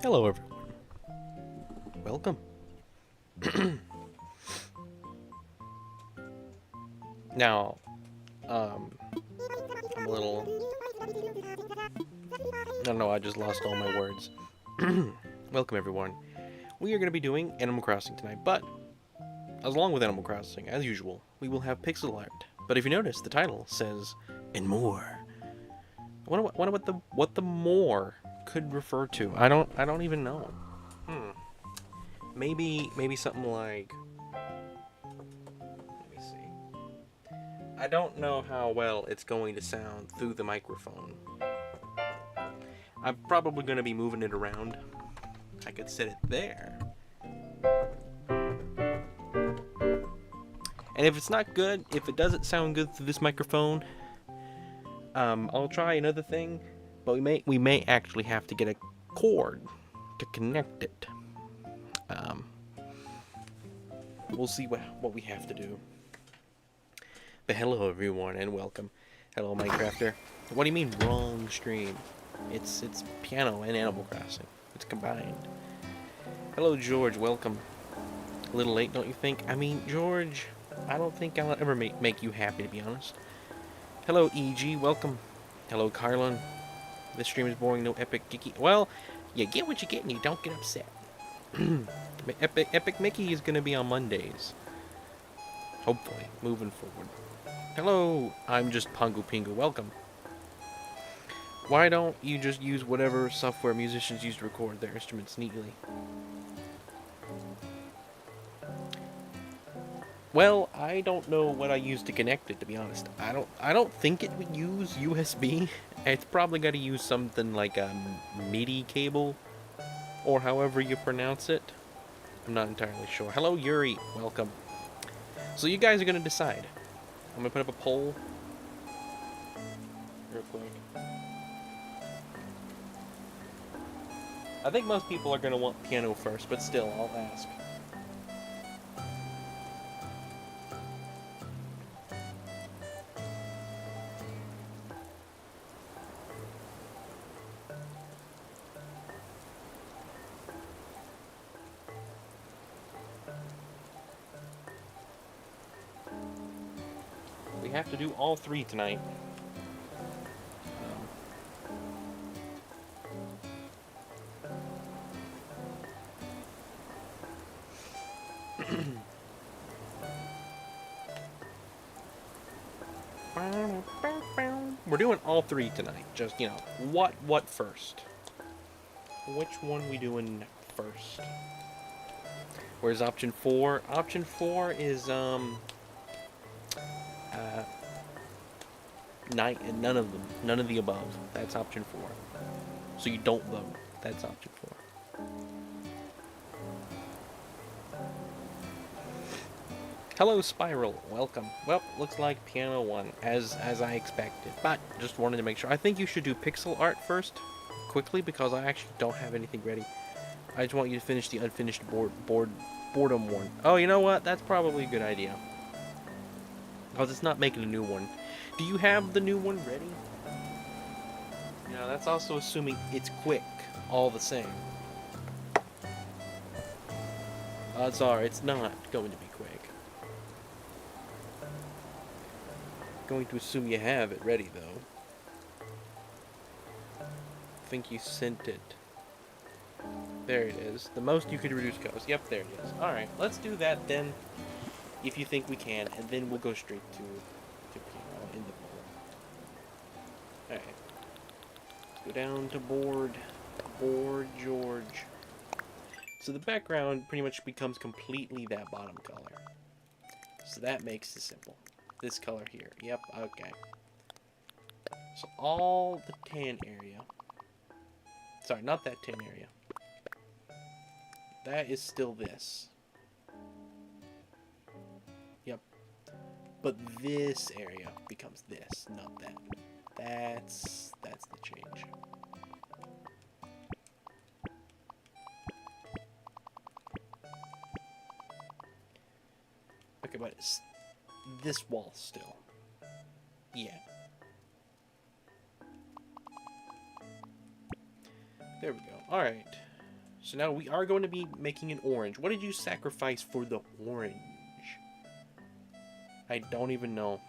Hello, everyone. Welcome. Now, I'm a little. I don't know, I just lost all my words. Welcome, everyone. We are going to be doing Animal Crossing tonight, but along with Animal Crossing, as usual, we will have pixel art. But if you notice, the title says "and more." I wonder what the more could refer to. I don't even know. Maybe something like. Let me see. I don't know how well it's going to sound through the microphone. I'm probably going to be moving it around. I could set it there. And if it's not good, if it doesn't sound good through this microphone, I'll try another thing. But we may actually have to get a cord to connect it. We'll see what we have to do. But hello, everyone, and welcome. Hello, Minecrafter. What do you mean wrong stream? It's piano and Animal Crossing. It's combined. Hello, George. Welcome. A little late, don't you think? I mean, George, I don't think I'll ever make you happy, to be honest. Hello, EG. Welcome. Hello, Carlin. This stream is boring. No epic geeky. Well, you get what you get, and you don't get upset. Epic Mickey is gonna be on Mondays. Hopefully, moving forward. Hello, I'm just Pongu Pingu. Welcome. Why don't you just use whatever software musicians use to record their instruments neatly? Well, I don't know what I use to connect it, to be honest. I don't think it would use USB. It's probably got to use something like a MIDI cable, or however you pronounce it. I'm not entirely sure. Hello, Yuri. Welcome. So you guys are gonna decide. I'm gonna put up a poll real quick. I think most people are gonna want piano first, but still, I'll ask. We have to do all three tonight. We're doing all three tonight. Just, you know, what first? Which one we doing first? Where's option 4? Option 4 is none of them. None of the above. That's option 4. So you don't vote. That's option 4. Hello, Spiral. Welcome. Well, looks like piano 1, as I expected. But just wanted to make sure. I think you should do pixel art first, quickly, because I actually don't have anything ready. I just want you to finish the unfinished boredom one. Oh, you know what? That's probably a good idea. Because it's not making a new one. Do you have the new one ready? Yeah, that's also assuming it's quick, all the same. Odds are it's not going to be quick. Going to assume you have it ready, though. I think you sent it. There it is. The most you could reduce cost. Yep, there it is. Alright, let's do that then, if you think we can, and then we'll go straight to piano in the board. Alright. Go down to board George. So the background pretty much becomes completely that bottom color. So that makes it simple. This color here. Yep, okay. So all the tan area. Sorry, not that tan area. That is still this. Yep. But this area becomes this, not that. That's the change. Okay, but it's this wall still. Yeah. There we go. Alright. So now we are going to be making an orange. What did you sacrifice for the orange? I don't even know.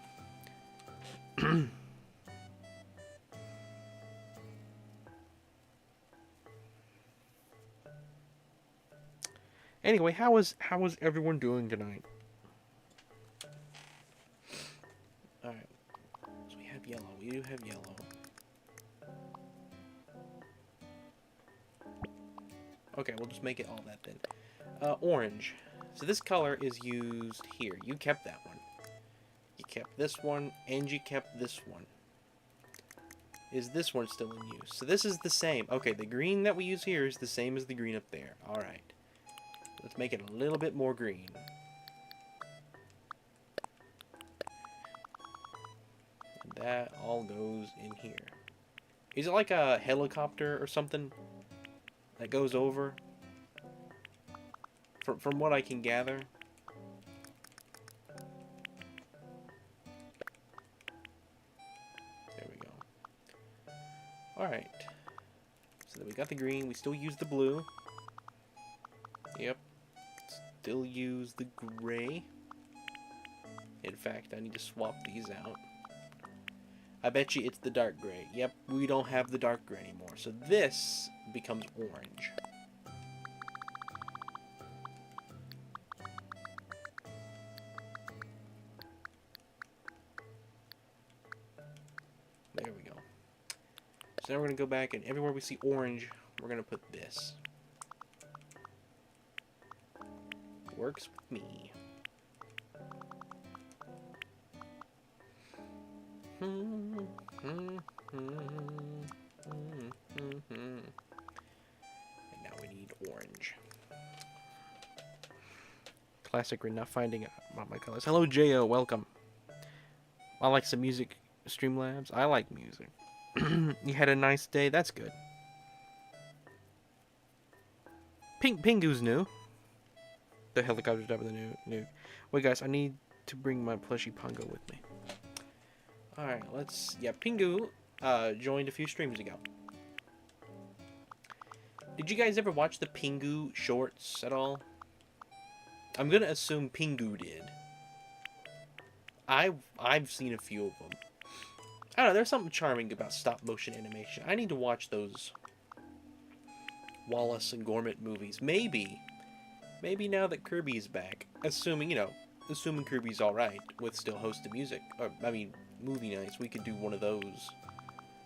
Anyway, how is everyone doing tonight? Alright. So we have yellow. We do have yellow. Okay, we'll just make it all that then. Orange. So this color is used here. You kept that one. You kept this one, and you kept this one. Is this one still in use? So this is the same. Okay, the green that we use here is the same as the green up there. Alright. Let's make it a little bit more green. And that all goes in here. Is it like a helicopter or something that goes over? From what I can gather. There we go. Alright. So then we got the green. We still use the blue. Yep. Still use the gray. In fact, I need to swap these out. I bet you it's the dark gray. Yep, we don't have the dark gray anymore. So this becomes orange. There we go. So now we're going to go back, and everywhere we see orange, we're going to put this. Works with me. And now we need orange. Classic, we're not finding out my colors. Hello, J.O., welcome. I like some music, Streamlabs. I like music. You had a nice day? That's good. Pingu's new. The helicopter's up with the new. Wait, guys, I need to bring my plushie Pongo with me. Alright, let's... Yeah, Pingu joined a few streams ago. Did you guys ever watch the Pingu shorts at all? I'm gonna assume Pingu did. I've seen a few of them. I don't know, there's something charming about stop-motion animation. I need to watch those Wallace and Gromit movies. Maybe now that Kirby's back, assuming Kirby's alright with still hosting music, or, I mean, movie nights, we could do one of those.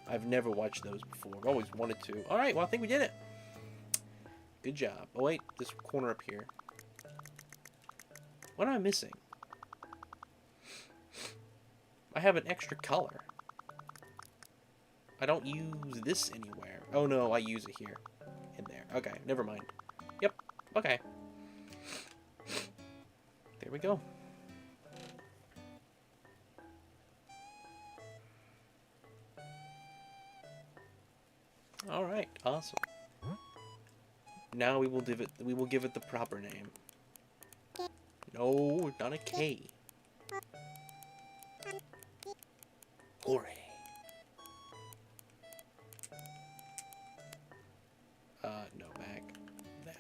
I've never watched those before. I've always wanted to. Alright, well, I think we did it. Good job. Oh, wait, this corner up here. What am I missing? I have an extra color. I don't use this anywhere. Oh, no, I use it here. In there. Okay, never mind. Yep, okay. There we go. Alright, awesome. Now we will give it the proper name. No, not a K. Hooray. No, back. That.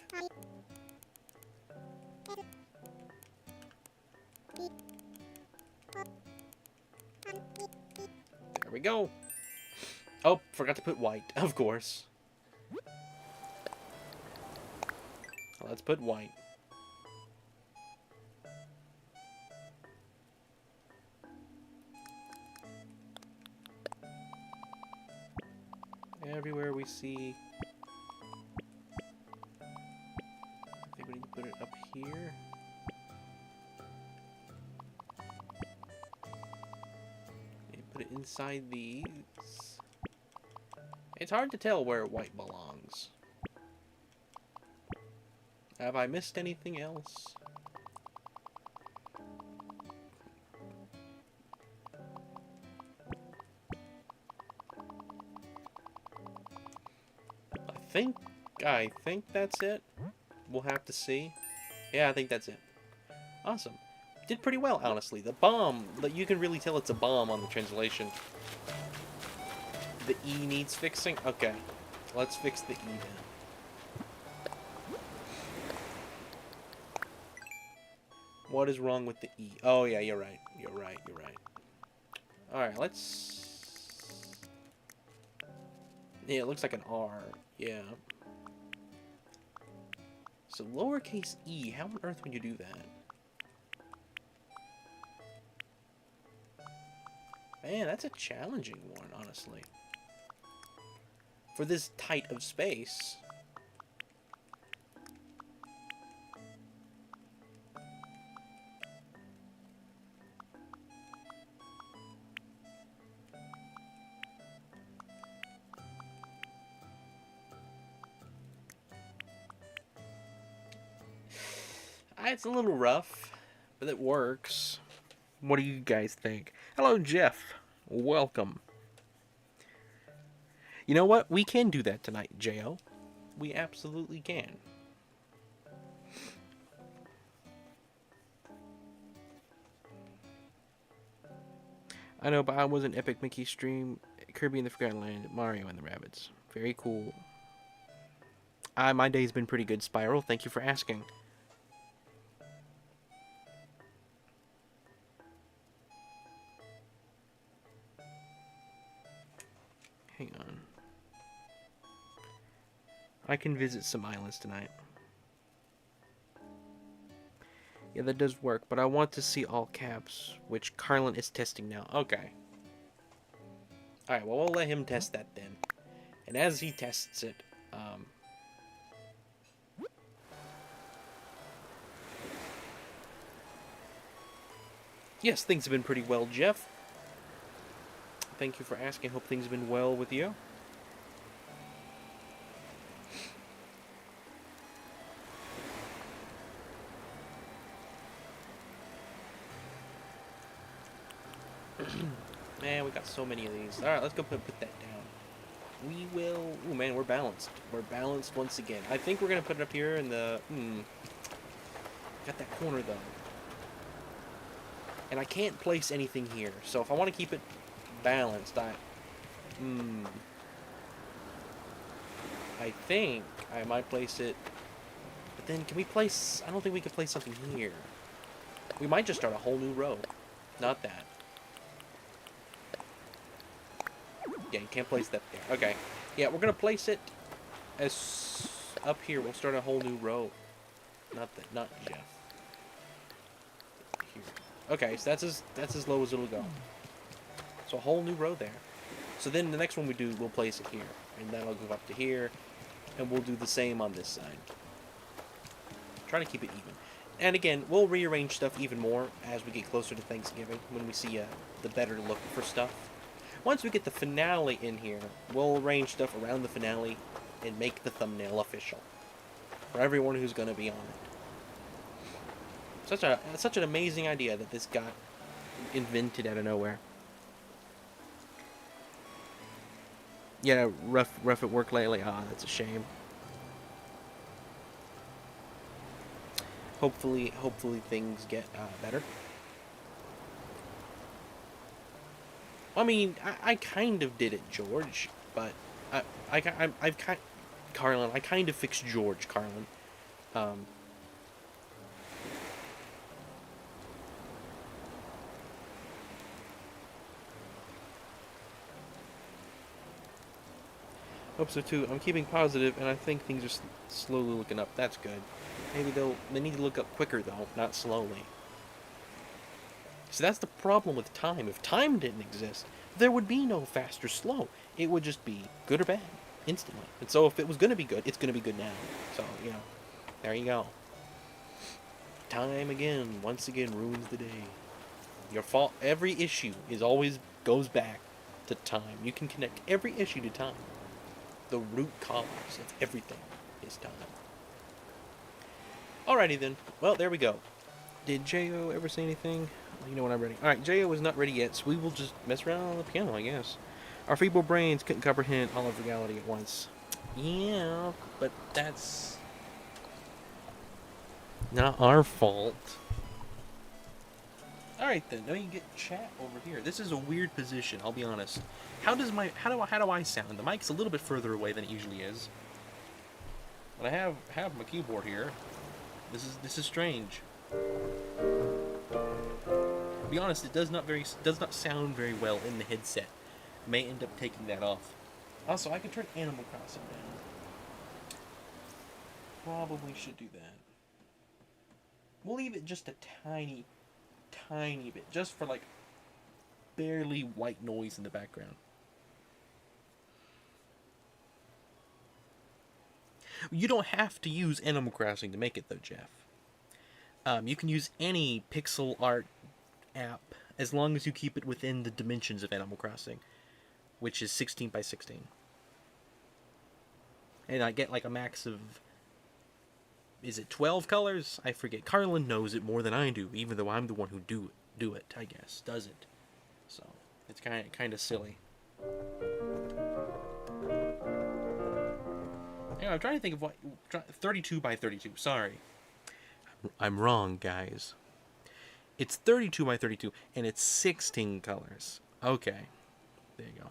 There we go. Oh, forgot to put white, of course. Let's put white. Everywhere we see... I think we need to put it up here. Maybe put it inside these. It's hard to tell where white belongs. Have I missed anything else? I think that's it. We'll have to see. Yeah, I think that's it. Awesome. Did pretty well, honestly. The bomb, you can really tell it's a bomb on the translation. The E needs fixing? Okay. Let's fix the E then. What is wrong with the E? Oh, yeah, you're right. You're right. You're right. Alright, let's... Yeah, it looks like an R. Yeah. So lowercase e, how on earth would you do that? Man, that's a challenging one, honestly. For this tight of space. It's a little rough, but it works. What do you guys think? Hello, Jeff. Welcome. You know what? We can do that tonight, J.O. We absolutely can. I know, but I was an Epic Mickey stream, Kirby in the Forgotten Land, Mario and the Rabbids. Very cool. My day's been pretty good, Spiral. Thank you for asking. Hang on. I can visit some islands tonight. Yeah, that does work, but I want to see all caps, which Carlin is testing now. Okay. Alright, well, we'll let him test that then. And as he tests it, yes, things have been pretty well, Jeff. Thank you for asking. Hope things have been well with you. Man, we got so many of these. Alright, let's go put that down. We will... Ooh, man, we're balanced. We're balanced once again. I think we're going to put it up here in the... Got that corner, though. And I can't place anything here. So if I want to keep it balanced, I think I might place it... But then, can we place... I don't think we can place something here. We might just start a whole new row. Not that. Yeah, you can't place that there. Okay. Yeah, we're going to place it as up here. We'll start a whole new row. Not that, not Jeff. Here. Okay, so that's as low as it'll go. So a whole new row there. So then the next one we do, we'll place it here. And that'll go up to here. And we'll do the same on this side. Try to keep it even. And again, we'll rearrange stuff even more as we get closer to Thanksgiving. When we see the better look for stuff. Once we get the finale in here, we'll arrange stuff around the finale and make the thumbnail official for everyone who's going to be on it. Such an amazing idea that this got invented out of nowhere. Yeah, rough at work lately. Ah, that's a shame. Hopefully things get better. I mean, I kind of did it, George, but I've Carlin, I kind of fixed George, Carlin. Hope so too. I'm keeping positive, and I think things are slowly looking up. That's good. Maybe they need to look up quicker though, not slowly. So that's the problem with time. If time didn't exist, there would be no fast or slow. It would just be good or bad, instantly. And so if it was going to be good, it's going to be good now. So, you know, there you go. Time again, once again, ruins the day. Your fault. Every issue always goes back to time. You can connect every issue to time. The root cause of everything is time. Alrighty then. Well, there we go. Did J.O. ever say anything? You know when I'm ready. Alright, J.O. is not ready yet, so we will just mess around on the piano, I guess. Our feeble brains couldn't comprehend all of reality at once. Yeah, but that's not our fault. Alright then, now you get chat over here. This is a weird position, I'll be honest. How do I sound? The mic's a little bit further away than it usually is. But I have my keyboard here. This is strange. be honest, it does not sound very well in the headset. May end up taking that off. Also, I could turn Animal Crossing down. Probably should do that. We'll leave it just a tiny, tiny bit, just for like barely white noise in the background. You don't have to use Animal Crossing to make it though, Jeff. You can use any pixel art app as long as you keep it within the dimensions of Animal Crossing, which is 16 by 16. And I get like a max of, is it 12 colors? I forget. Carlin knows it more than I do, even though I'm the one who do it, I guess. Does it. So, it's kind of silly. Yeah, I'm trying to think of what 32 by 32. Sorry. I'm wrong, guys. It's 32 by 32 and it's 16 colors. Okay. There you go.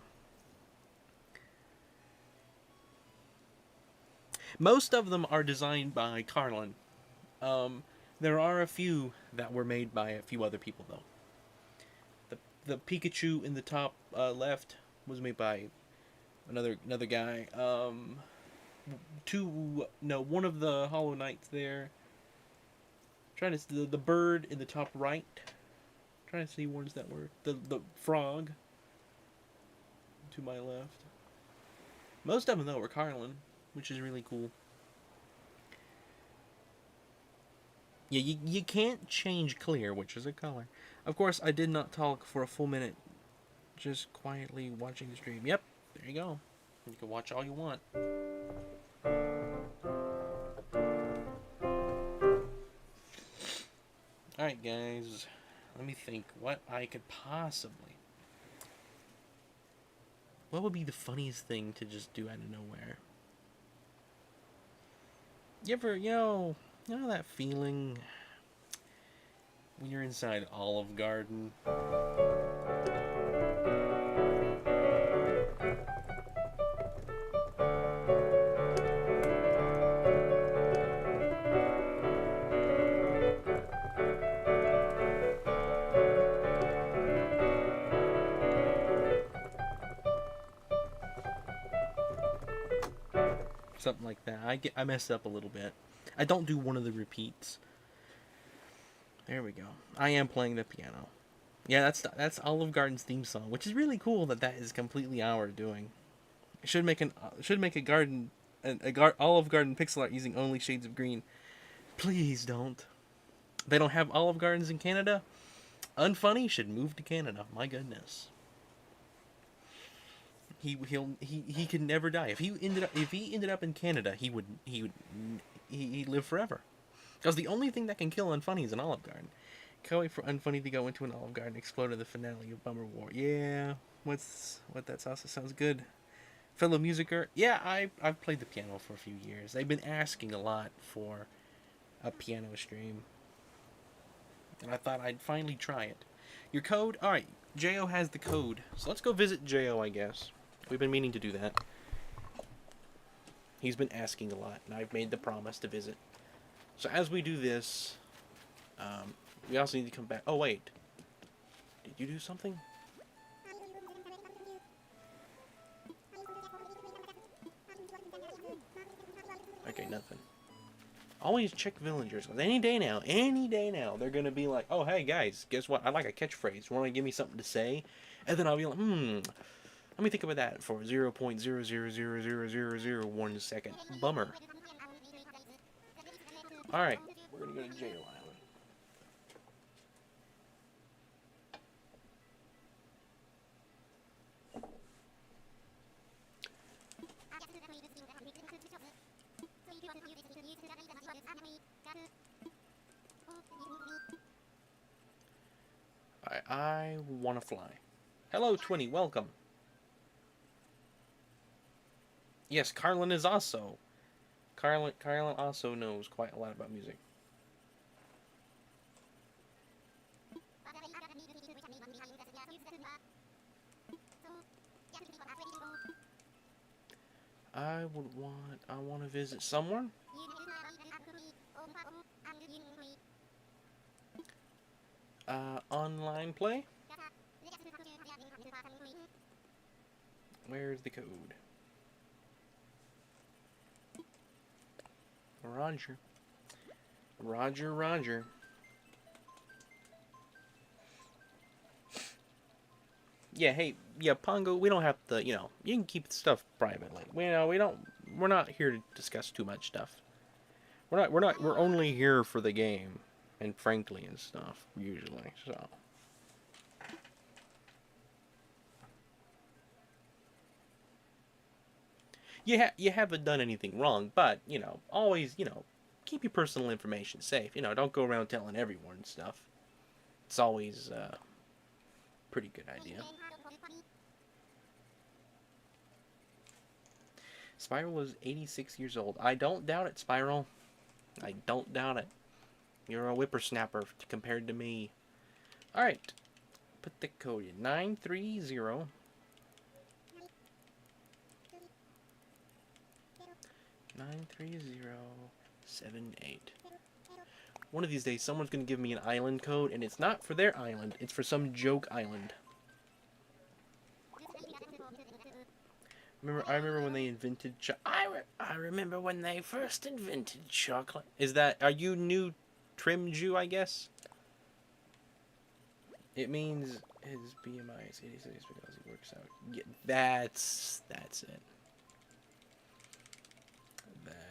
Most of them are designed by Carlin. There are a few that were made by a few other people, though. The Pikachu in the top left was made by another guy. One of the Hollow Knights there. Trying to the bird in the top right. Trying to see ones that were the frog to my left. Most of them though were Carlin, which is really cool. Yeah, you can't change clear, which is a color. Of course, I did not talk for a full minute, just quietly watching the stream. Yep, there you go. You can watch all you want. Alright, guys. Let me think what I could possibly... What would be the funniest thing to just do out of nowhere? You ever, you know that feeling when you're inside Olive Garden? Something like that. I messed up a little bit. I don't do one of the repeats. There we go. I am playing the piano. Yeah, that's Olive Garden's theme song, which is really cool that is completely our doing. It should make a garden, Olive Garden pixel art using only shades of green. Please don't. They don't have Olive Gardens in Canada. Unfunny should move to Canada. My goodness. He could never die. If he ended up in Canada, he'd live forever. Because the only thing that can kill Unfunny is an Olive Garden. Can't wait for Unfunny to go into an Olive Garden and explode in the finale of Bummer War. Yeah, what that also sounds good. Fellow musicer, yeah, I've played the piano for a few years. They've been asking a lot for a piano stream, and I thought I'd finally try it. Your code, all right. Jo has the code, so let's go visit Jo, I guess. We've been meaning to do that. He's been asking a lot, and I've made the promise to visit. So as we do this, we also need to come back. Oh, wait. Did you do something? Okay, nothing. Always check villagers. Any day now, they're going to be like, oh, hey, guys, guess what? I like a catchphrase. Want to give me something to say? And then I'll be like, let me think about that for 0.0000001 second. Bummer. Alright, we're gonna go to Jail Island. I wanna fly. Hello, Twinny, welcome. Yes, Carlin is also. Carlin also knows quite a lot about music. I want to visit someone. Online play. Where's the code? Roger. Roger, Roger. Yeah, hey, yeah, Pongo, we don't have to, you know, you can keep stuff privately. We're not here to discuss too much stuff. We're only here for the game and frankly and stuff, usually, so. You haven't done anything wrong, but, you know, always, you know, keep your personal information safe. You know, don't go around telling everyone stuff. It's always a pretty good idea. Spiral was 86 years old. I don't doubt it, Spiral. I don't doubt it. You're a whippersnapper compared to me. Alright. Put the code in. 930 93078. One of these days, someone's going to give me an island code, and it's not for their island. It's for some joke island. I remember when they invented I remember when they first invented chocolate. Are you new trim Jew, I guess? It means his BMI is 86 because he works out. Yeah, that's it.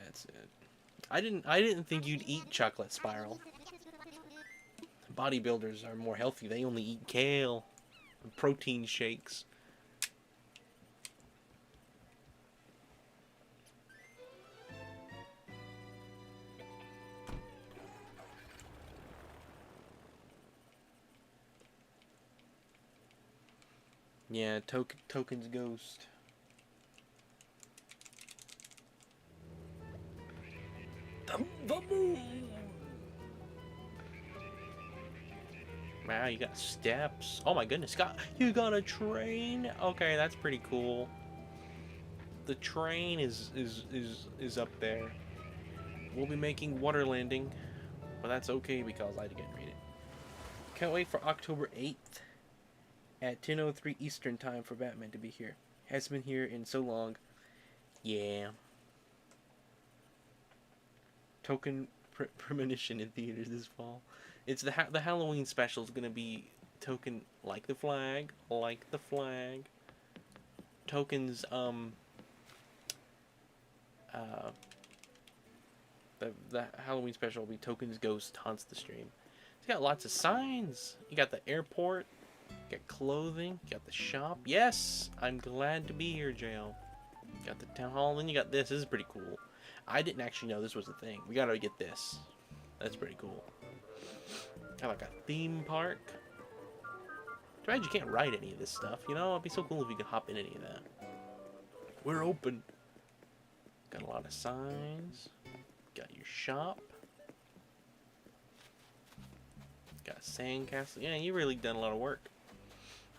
That's it. I didn't think you'd eat chocolate, Spiral. Bodybuilders are more healthy. They only eat kale and protein shakes. Yeah, Token's ghost. The moon. Wow, you got steps. Oh my goodness, you got a train. Okay, that's pretty cool. The train is up there. We'll be making water landing, but that's okay because I didn't read it. Can't wait for October 8th at 10:03 Eastern time for Batman to be here. Hasn't been here in so long. Yeah. Token premonition in theaters this fall. It's the Halloween special is gonna be Token like the flag. Token's the Halloween special will be Token's ghost haunts the stream. It's got lots of signs. You got the airport. You got clothing. You got the shop. Yes, I'm glad to be here, JL. You got the town hall. Then you got this. This is pretty cool. I didn't actually know this was a thing. We gotta get this. That's pretty cool. Got like a theme park. Too bad you can't ride any of this stuff. You know, it'd be so cool if you could hop in any of that. We're open. Got a lot of signs. Got your shop. Got a sandcastle. Yeah, you really done a lot of work.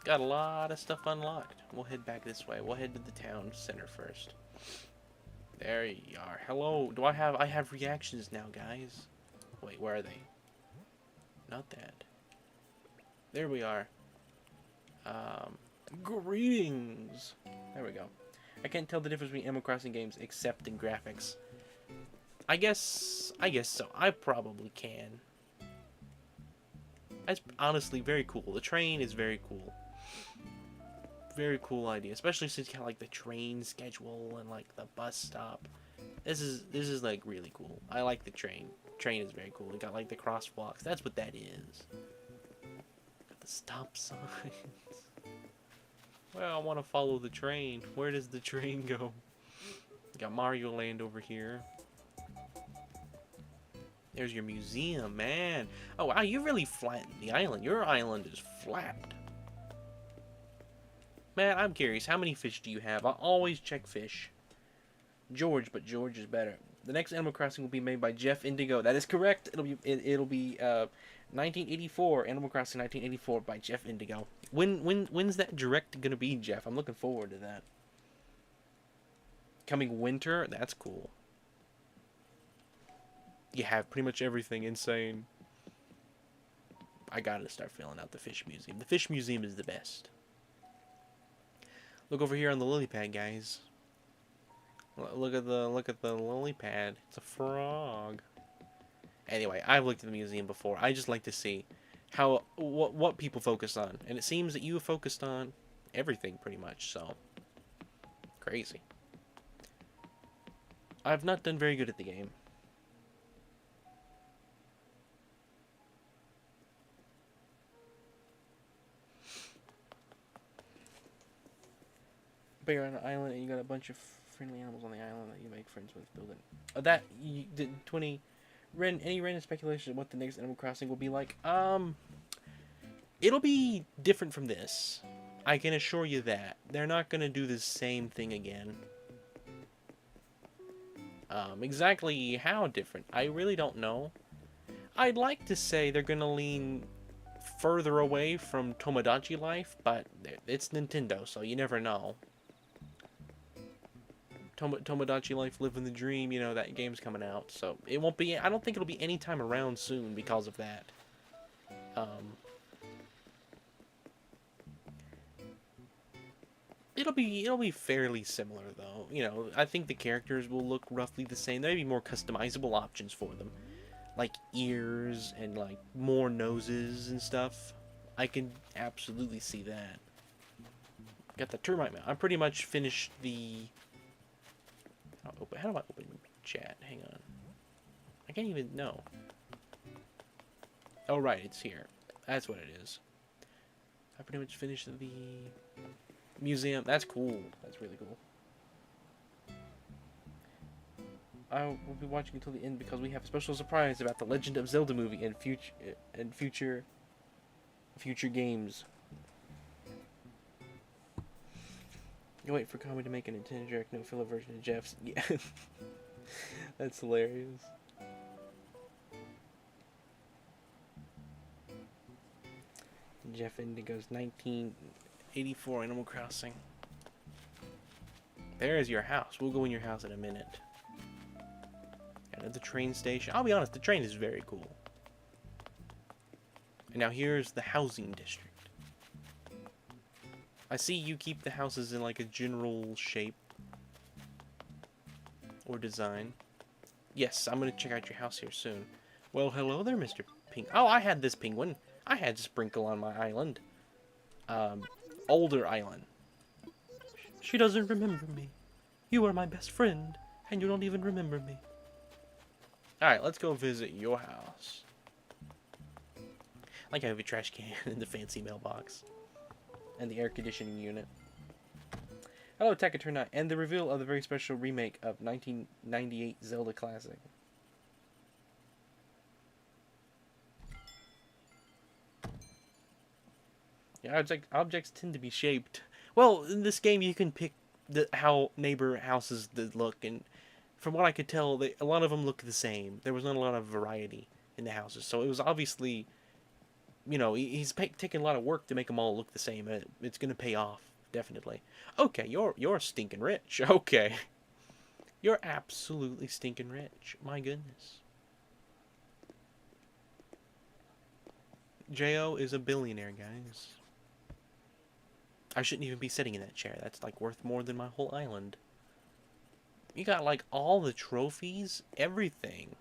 Got a lot of stuff unlocked. We'll head back this way. We'll head to the town center first. There you are. Hello. I have reactions now, guys. Wait, where are they? Not that. There we are. Greetings. There we go. I can't tell the difference between Animal Crossing games except in graphics. I guess so. I probably can. That's honestly very cool. The train is very cool. Very cool idea, especially since you got like the train schedule and like the bus stop. This is like really cool. I like the train. Train is very cool. You got like the crosswalks. That's what that is. Got the stop signs. Well, I want to follow the train. Where does the train go? Got Mario Land over here. There's your museum, man. Oh, wow, you really flattened the island. Your island is flat. Man, I'm curious. How many fish do you have? I always check fish. George, but George is better. The next Animal Crossing will be made by Jeff Indigo. That is correct. It'll be 1984, Animal Crossing 1984 by Jeff Indigo. When's that direct gonna be, Jeff? I'm looking forward to that. Coming winter? That's cool. You have pretty much everything. Insane. I gotta start filling out the fish museum. The fish museum is the best. Look over here on the lily pad, guys. Look at the lily pad. It's a frog. Anyway, I've looked at the museum before. I just like to see how what people focus on, and it seems that you have focused on everything pretty much. So crazy. I've not done very good at the game. But you're on an island and you got a bunch of friendly animals on the island that you make friends with building. That you did 20. Any random speculation of what the next Animal Crossing will be like? It'll be different from this. I can assure you that. They're not gonna do the same thing again. Exactly how different, I really don't know. I'd like to say they're gonna lean further away from Tomodachi Life, but it's Nintendo, so you never know. Tomodachi Life, Living the Dream, you know, that game's coming out, so it won't be, I don't think it'll be any time around soon because of that. It'll be fairly similar though. You know, I think the characters will look roughly the same. There may be more customizable options for them, like ears and like more noses and stuff. I can absolutely see that. Got the termite mount. I'm pretty much finished the. How do I open chat? Hang on. I can't even know. Oh right, it's here. That's what it is. I pretty much finished the museum. That's cool. That's really cool. I will be watching until the end because we have a special surprise about the Legend of Zelda movie and future games. You wait for Kami to make a Nintendo Direct no filler version of Jeff's. Yeah, that's hilarious. Jeff Indigo's 1984 Animal Crossing. There is your house. We'll go in your house in a minute. And at the train station. I'll be honest, the train is very cool. And now here's the housing district. I see you keep the houses in like a general shape. Or design. Yes, I'm going to check out your house here soon. Well, hello there, Mr. Pink. Oh, I had this penguin. I had Sprinkle on my island. Older island. She doesn't remember me. You are my best friend, and you don't even remember me. Alright, let's go visit your house. Like I have a trash can in the fancy mailbox. And the air conditioning unit. Hello, Takaturna, and the reveal of the very special remake of 1998 Zelda Classic. Yeah, objects tend to be shaped. Well, in this game you can pick how neighbor houses look, and from what I could tell, a lot of them look the same. There was not a lot of variety in the houses, so it was obviously, you know, he's taking a lot of work to make them all look the same. It's gonna pay off, definitely. Okay, you're stinking rich. Okay, you're absolutely stinking rich. My goodness. Jo is a billionaire, guys. I shouldn't even be sitting in that chair. That's like worth more than my whole island. You got like all the trophies, everything.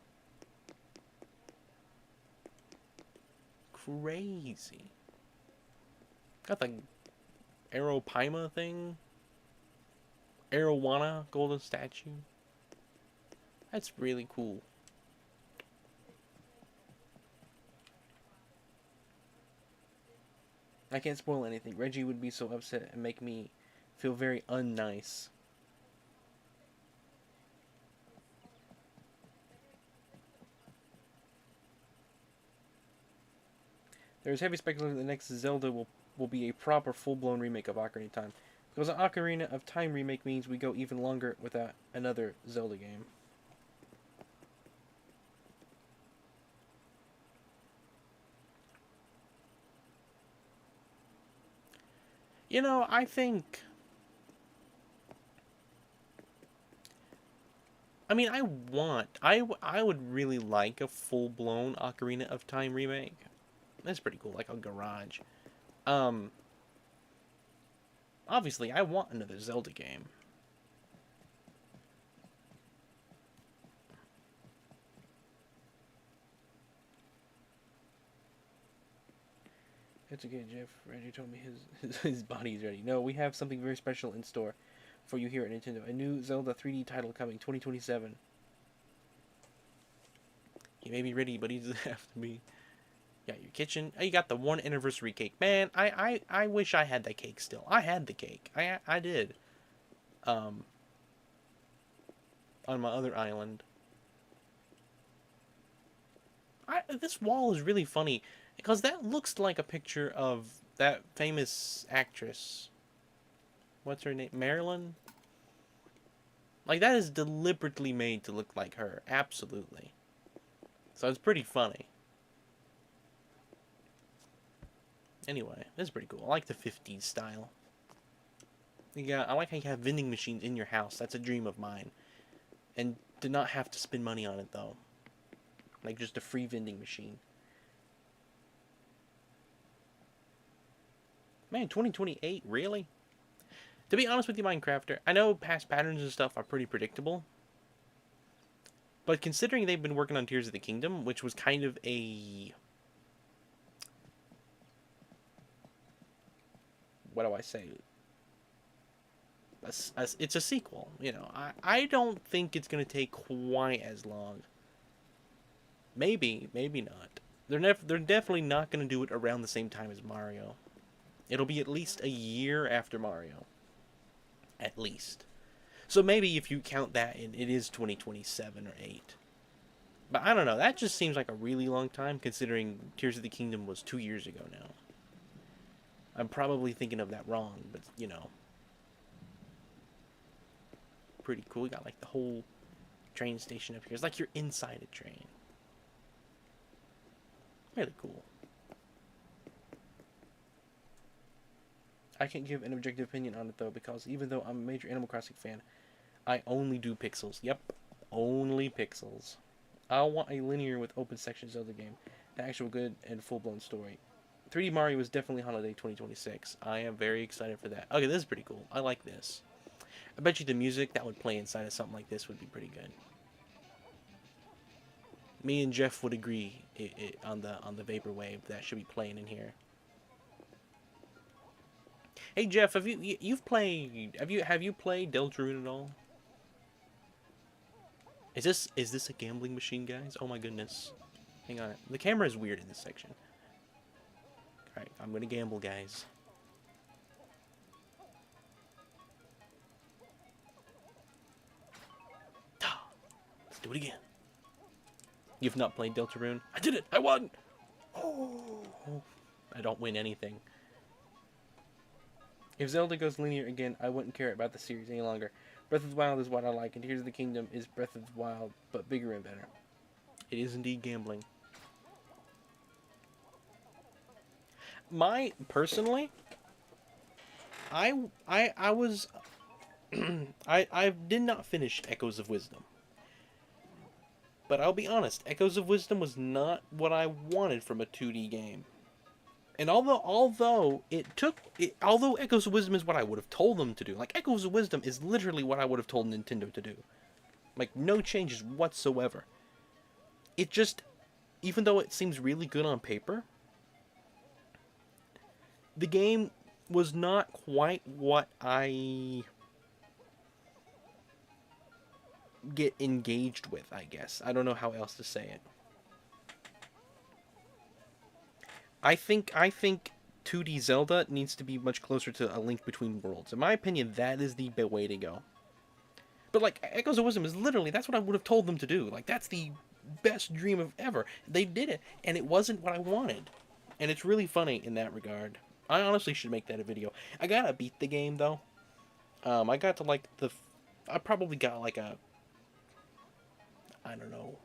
Crazy. Got the Aeropaima thing. Arowana golden statue. That's really cool. I can't spoil anything. Reggie would be so upset and make me feel very unnice. There is heavy speculation that the next Zelda will be a proper full-blown remake of Ocarina of Time. Because an Ocarina of Time remake means we go even longer without another Zelda game. You know, I think... I mean, I would really like a full-blown Ocarina of Time remake. That's pretty cool, like a garage. Um, Obviously, I want another Zelda game. It's okay, Jeff. Reggie told me his body is ready. No, we have something very special in store for you here at Nintendo. A new Zelda 3D title coming 2027. He may be ready, but he doesn't have to be. Yeah, your kitchen. Oh, you got the 1 anniversary cake. Man, I wish I had that cake still. I had the cake. I did. Um, on my other island. This wall is really funny because that looks like a picture of that famous actress. What's her name? Marilyn? Like, that is deliberately made to look like her. Absolutely. So it's pretty funny. Anyway, this is pretty cool. I like the 50s style. Yeah, I like how you have vending machines in your house. That's a dream of mine. And to not have to spend money on it, though. Like, just a free vending machine. Man, 2028? Really? To be honest with you, Minecrafter, I know past patterns and stuff are pretty predictable. But considering they've been working on Tears of the Kingdom, which was kind of a... What do I say? It's a sequel, you know. I don't think it's going to take quite as long. Maybe not. They're definitely not going to do it around the same time as Mario. It'll be at least a year after Mario. At least. So maybe if you count that in, it is 2027 or 8. But I don't know. That just seems like a really long time considering Tears of the Kingdom was 2 years ago now. I'm probably thinking of that wrong, but you know. Pretty cool. We got like the whole train station up here. It's like you're inside a train. Really cool. I can't give an objective opinion on it though, because even though I'm a major Animal Crossing fan, I only do pixels. Yep, only pixels. I want a linear with open sections of the game. An actual good and full-blown story. 3D Mario is definitely holiday 2026. I am very excited for that. Okay, this is pretty cool. I like this. I bet you the music that would play inside of something like this would be pretty good. Me and Jeff would agree on the vaporwave that should be playing in here. Hey Jeff, have you've played have you played Deltarune at all? Is this a gambling machine, guys? Oh my goodness. Hang on. The camera is weird in this section. Alright, I'm gonna gamble, guys. Let's do it again. You've not played Deltarune? I did it! I won! Oh, I don't win anything. If Zelda goes linear again, I wouldn't care about the series any longer. Breath of the Wild is what I like, and Tears of the Kingdom is Breath of the Wild, but bigger and better. It is indeed gambling. Personally, I was I did not finish Echoes of Wisdom. But I'll be honest, Echoes of Wisdom was not what I wanted from a 2D game. And although Echoes of Wisdom is what I would have told them to do, like Echoes of Wisdom is literally what I would have told Nintendo to do. Like no changes whatsoever. It just, even though it seems really good on paper, the game was not quite what I get engaged with, I guess. I don't know how else to say it. I think 2D Zelda needs to be much closer to A Link Between Worlds. In my opinion, that is the way to go. But like Echoes of Wisdom is literally, that's what I would have told them to do. Like that's the best dream of ever. They did it, and it wasn't what I wanted. And it's really funny in that regard. I honestly should make that a video. I gotta beat the game though. I got to like I probably got like a, I don't know.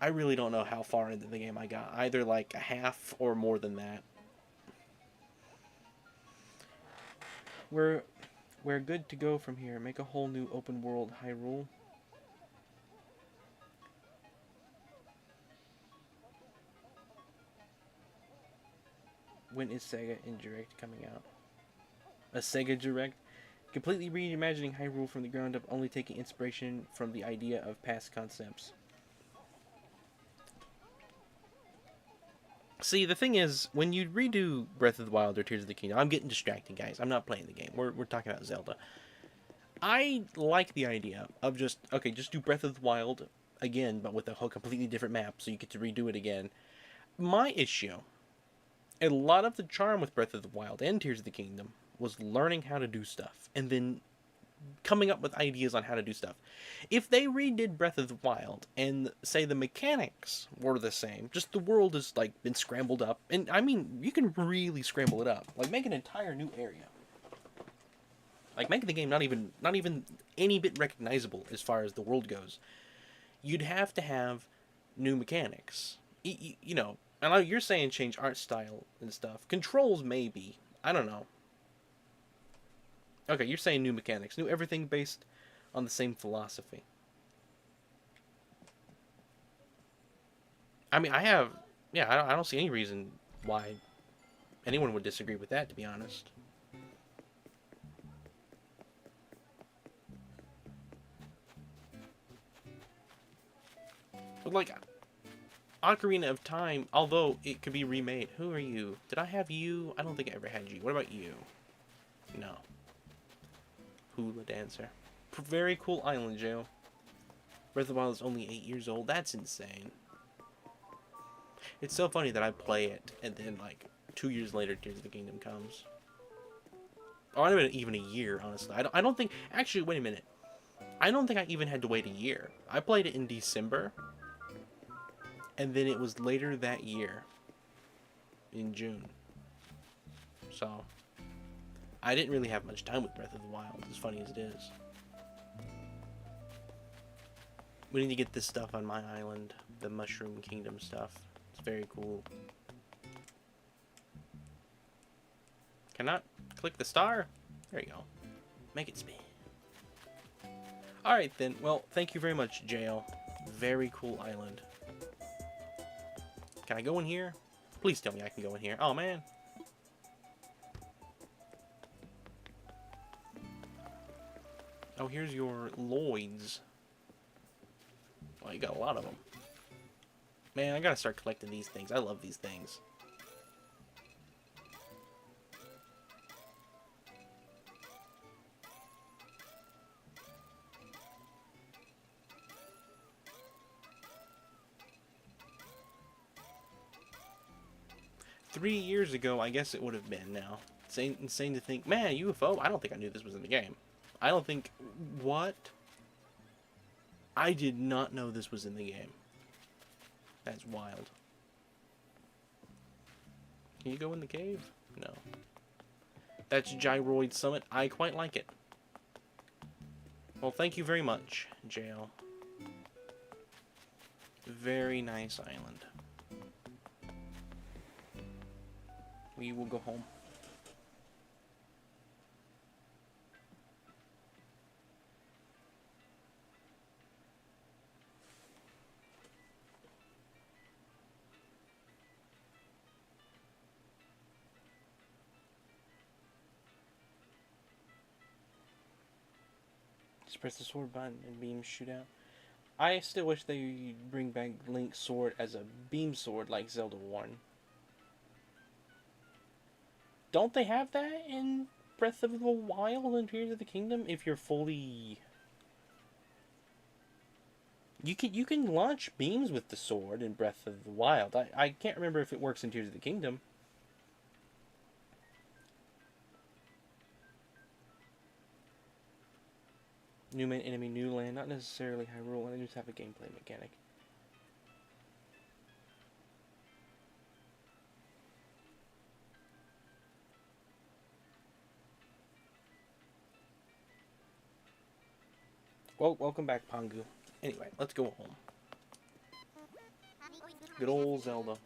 I really don't know how far into the game I got. Either like a half or more than that. We're good to go from here. Make a whole new open world Hyrule. When is Sega Indirect coming out? A Sega Direct? Completely reimagining Hyrule from the ground up, only taking inspiration from the idea of past concepts. See, the thing is, when you redo Breath of the Wild or Tears of the Kingdom, I'm getting distracted, guys. I'm not playing the game. We're talking about Zelda. I like the idea of just, okay, just do Breath of the Wild again, but with a whole completely different map, so you get to redo it again. My issue, a lot of the charm with Breath of the Wild and Tears of the Kingdom was learning how to do stuff, and then coming up with ideas on how to do stuff. If they redid Breath of the Wild and say the mechanics were the same, just the world has like been scrambled up, and I mean you can really scramble it up, like make an entire new area, like making the game not even any bit recognizable as far as the world goes. You'd have to have new mechanics, you know. And you're saying change art style and stuff, controls maybe, I don't know. Okay, you're saying new mechanics, new everything based on the same philosophy. I mean, yeah, I don't see any reason why anyone would disagree with that, to be honest. But like, Ocarina of Time, although it could be remade. Who are you? Did I have you? I don't think I ever had you. What about you? No. Hula dancer. Very cool island, Joe. Breath of the Wild is only 8 years old. That's insane. It's so funny that I play it, and then, like, 2 years later, Tears of the Kingdom comes. Or not even a year, honestly. I don't think... Actually, wait a minute. I don't think I even had to wait a year. I played it in December, and then it was later that year, in June. So, I didn't really have much time with Breath of the Wild, as funny as it is. We need to get this stuff on my island, the Mushroom Kingdom stuff. It's very cool. Cannot click the star? There you go. Make it spin. Alright then, well, thank you very much, JL. Very cool island. Can I go in here? Please tell me I can go in here. Oh, man. Oh, here's your Lloyds. Well, you got a lot of them. Man, I gotta start collecting these things. I love these things. $3 years ago, I guess it would have been now. It's insane to think, man, UFO? I don't think I knew this was in the game. I don't think... What? I did not know this was in the game. That's wild. Can you go in the cave? No. That's Gyroid Summit. I quite like it. Well, thank you very much, JL. Very nice island. We will go home. Just press the sword button and beams shoot out. I still wish they bring back Link's sword as a beam sword like Zelda 1. Don't they have that in Breath of the Wild and Tears of the Kingdom? If you're fully... You can launch beams with the sword in Breath of the Wild. I can't remember if it works in Tears of the Kingdom. New main enemy, new land. Not necessarily Hyrule. I just have a gameplay mechanic. Well, welcome back, Pangu. Anyway, let's go home. Good old Zelda.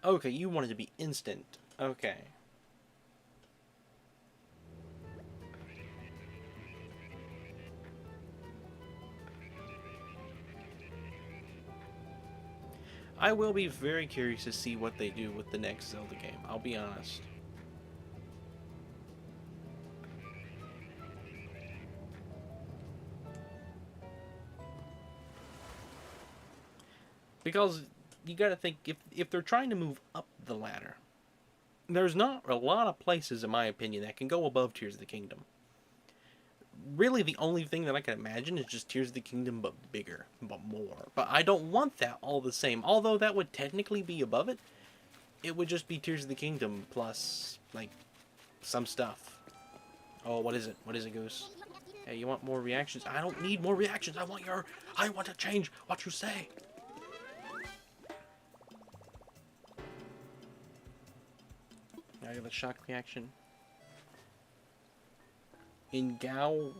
Okay, you want it to be instant. Okay. I will be very curious to see what they do with the next Zelda game, I'll be honest. Because you gotta think, if they're trying to move up the ladder, there's not a lot of places, in my opinion, that can go above Tears of the Kingdom. Really, the only thing that I can imagine is just Tears of the Kingdom, but bigger, but more. But I don't want that all the same. Although that would technically be above it, it would just be Tears of the Kingdom plus, like, some stuff. Oh, what is it? What is it, Goose? Hey, you want more reactions? I don't need more reactions. I want to change what you say. I got a shock reaction. In Gao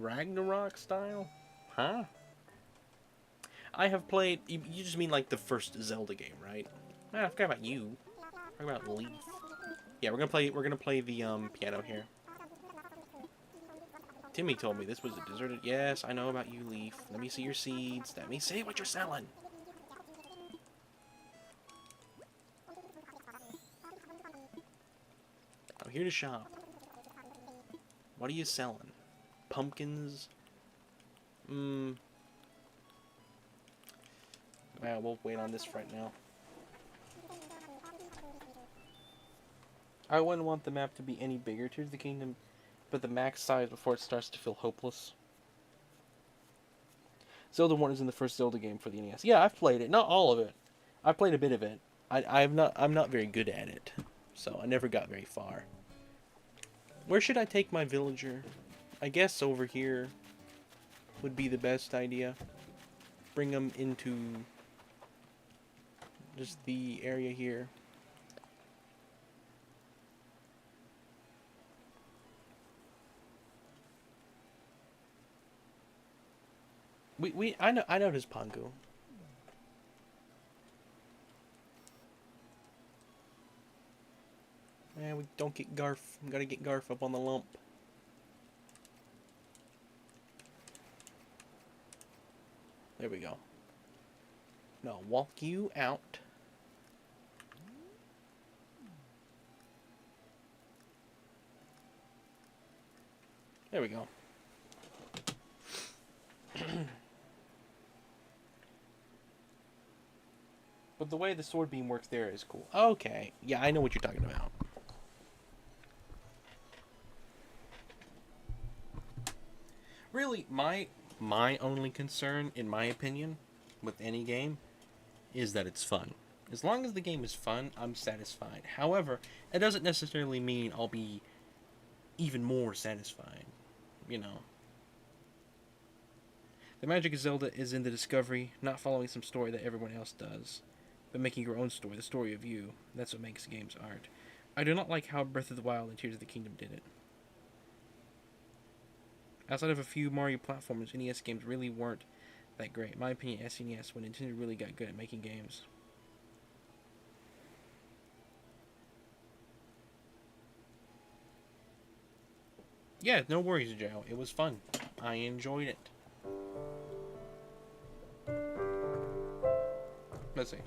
Ragnarok style? Huh? I have played... You just mean like the first Zelda game, right? I forgot about you. I forgot about Leaf. Yeah, we're gonna play the piano here. Timmy told me this was a deserted... Yes, I know about you, Leaf. Let me see your seeds. Let me see what you're selling. I'm here to shop. What are you selling? Pumpkins? Well, we'll wait on this right now. I wouldn't want the map to be any bigger, Tears of the Kingdom, but the max size before it starts to feel hopeless. Zelda 1 is in the first Zelda game for the NES. Yeah, I've played it. Not all of it. I've played a bit of it. I'm not very good at it, so I never got very far. Where should I take my villager? I guess over here would be the best idea. Bring them into just the area here. I noticed Pongu. Man, we don't get Garf. We gotta get Garf up on the lump. There we go. No, walk you out. There we go. But the way the sword beam works there is cool. Okay. Yeah, I know what you're talking about. Really, my only concern, in my opinion, with any game, is that it's fun. As long as the game is fun, I'm satisfied. However, it doesn't necessarily mean I'll be even more satisfied. You know. The magic of Zelda is in the discovery, not following some story that everyone else does, but making your own story, the story of you. That's what makes games art. I do not like how Breath of the Wild and Tears of the Kingdom did it. Outside of a few Mario platformers, NES games really weren't that great. In my opinion, SNES, when Nintendo really got good at making games. Yeah, no worries, Joe. It was fun. I enjoyed it. Let's see.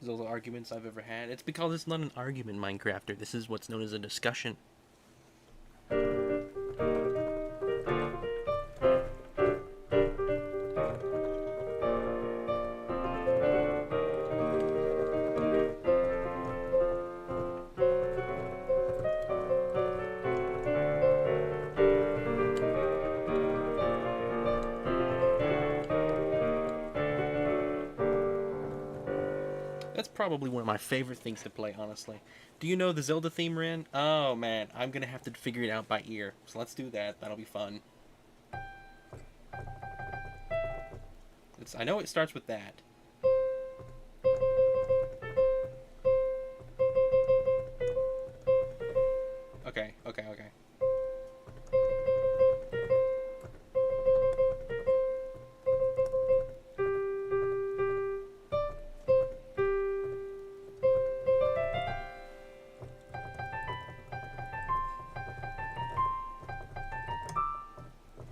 Those are arguments I've ever had. It's because it's not an argument, Minecrafter. This is what's known as a discussion. probably one of my favorite things to play, honestly. Do you know the Zelda theme, Ren? Oh man, I'm gonna have to figure it out by ear. So let's do that. That'll be fun. I know it starts with that. Okay, okay, okay.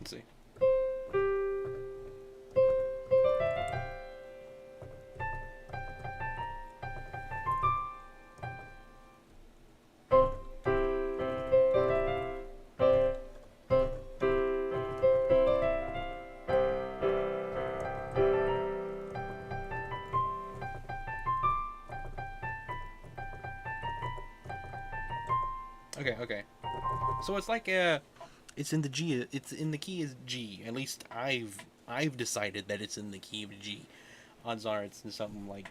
Let's see. Okay, okay. So it's like it's in the G. It's in the key is G. At least I've decided that it's in the key of G. Odds are it's in something like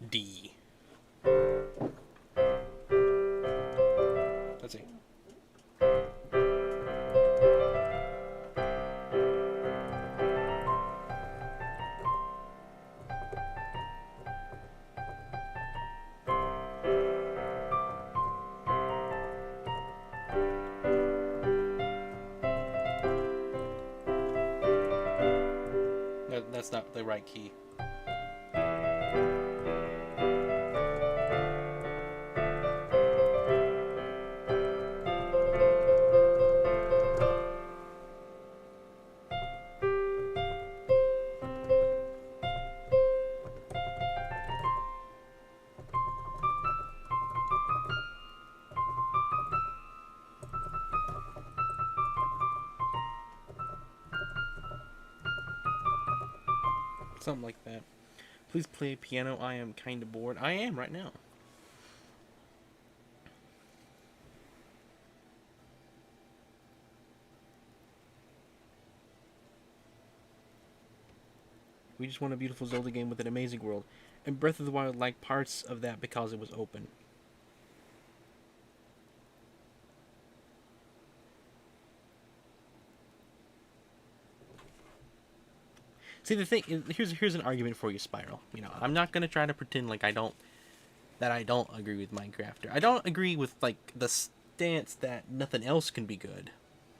D. Let's see. No, that's not the right key. Something like that. Please play piano. I am kind of bored. I am right now. We just want a beautiful Zelda game with an amazing world. And Breath of the Wild liked parts of that because it was open. See, the thing here's an argument for you, Spiral. You know, I'm not gonna try to pretend like I don't agree with Minecraft. I don't agree with like the stance that nothing else can be good,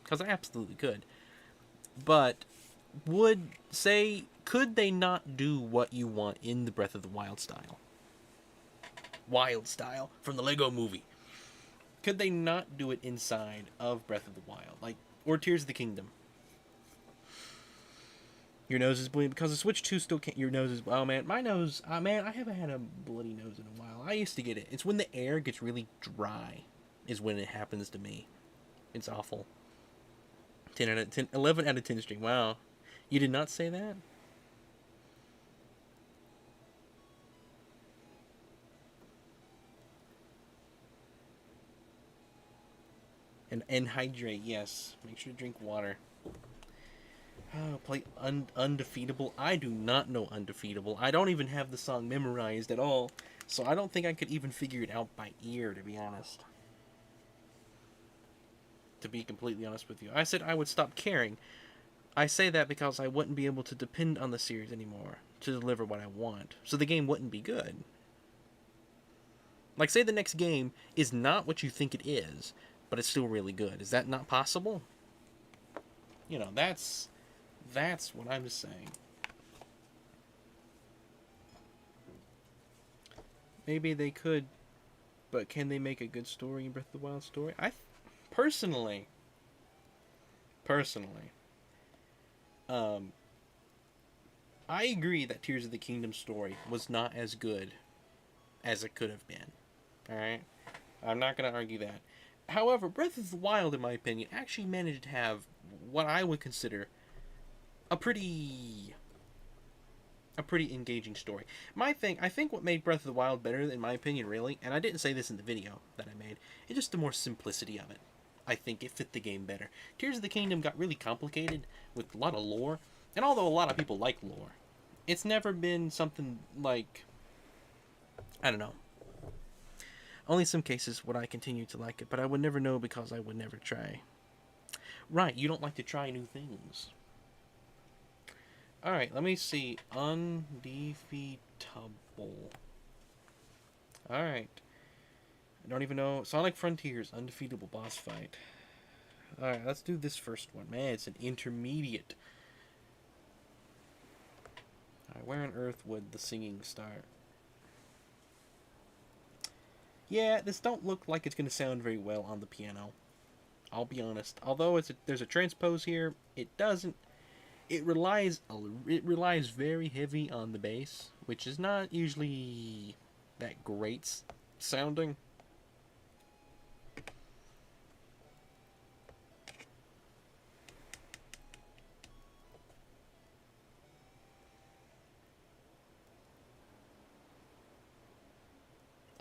because I absolutely could. But could they not do what you want in the Breath of the Wild style? Wild style from the Lego Movie. Could they not do it inside of Breath of the Wild, like or Tears of the Kingdom? Your nose is bleeding because the Switch 2 still can't. Your nose is. Oh man, my nose. Man, I haven't had a bloody nose in a while. I used to get it. It's when the air gets really dry, is when it happens to me. It's awful. 10 out of 10, 11 out of 10 stream. Wow, you did not say that. And hydrate. Yes, make sure to drink water. Oh, play Undefeatable. I do not know Undefeatable. I don't even have the song memorized at all, so I don't think I could even figure it out by ear, to be honest. To be completely honest with you, I said I would stop caring. I say that because I wouldn't be able to depend on the series anymore to deliver what I want, so the game wouldn't be good. Like, say the next game is not what you think it is, but it's still really good. Is that not possible? You know, that's what I'm saying. Maybe they could, but can they make a good story in Breath of the Wild story? Personally, I agree that Tears of the Kingdom story was not as good as it could have been. Alright? I'm not going to argue that. However, Breath of the Wild, in my opinion, actually managed to have what I would consider a pretty engaging story. I think what made Breath of the Wild better, in my opinion, really, and I didn't say this in the video that I made, it's just the more simplicity of it. I think it fit the game better. Tears of the Kingdom got really complicated with a lot of lore, and although a lot of people like lore, it's never been something like I don't know. Only some cases would I continue to like it, but I would never know because I would never try. Right, you don't like to try new things. Alright, let me see. Undefeatable. Alright. I don't even know. Sonic Frontiers, undefeatable boss fight. Alright, let's do this first one. Man, it's an intermediate. Alright, where on earth would the singing start? Yeah, this don't look like it's going to sound very well on the piano. I'll be honest. Although there's a transpose here, it doesn't. It relies very heavy on the bass, which is not usually that great sounding.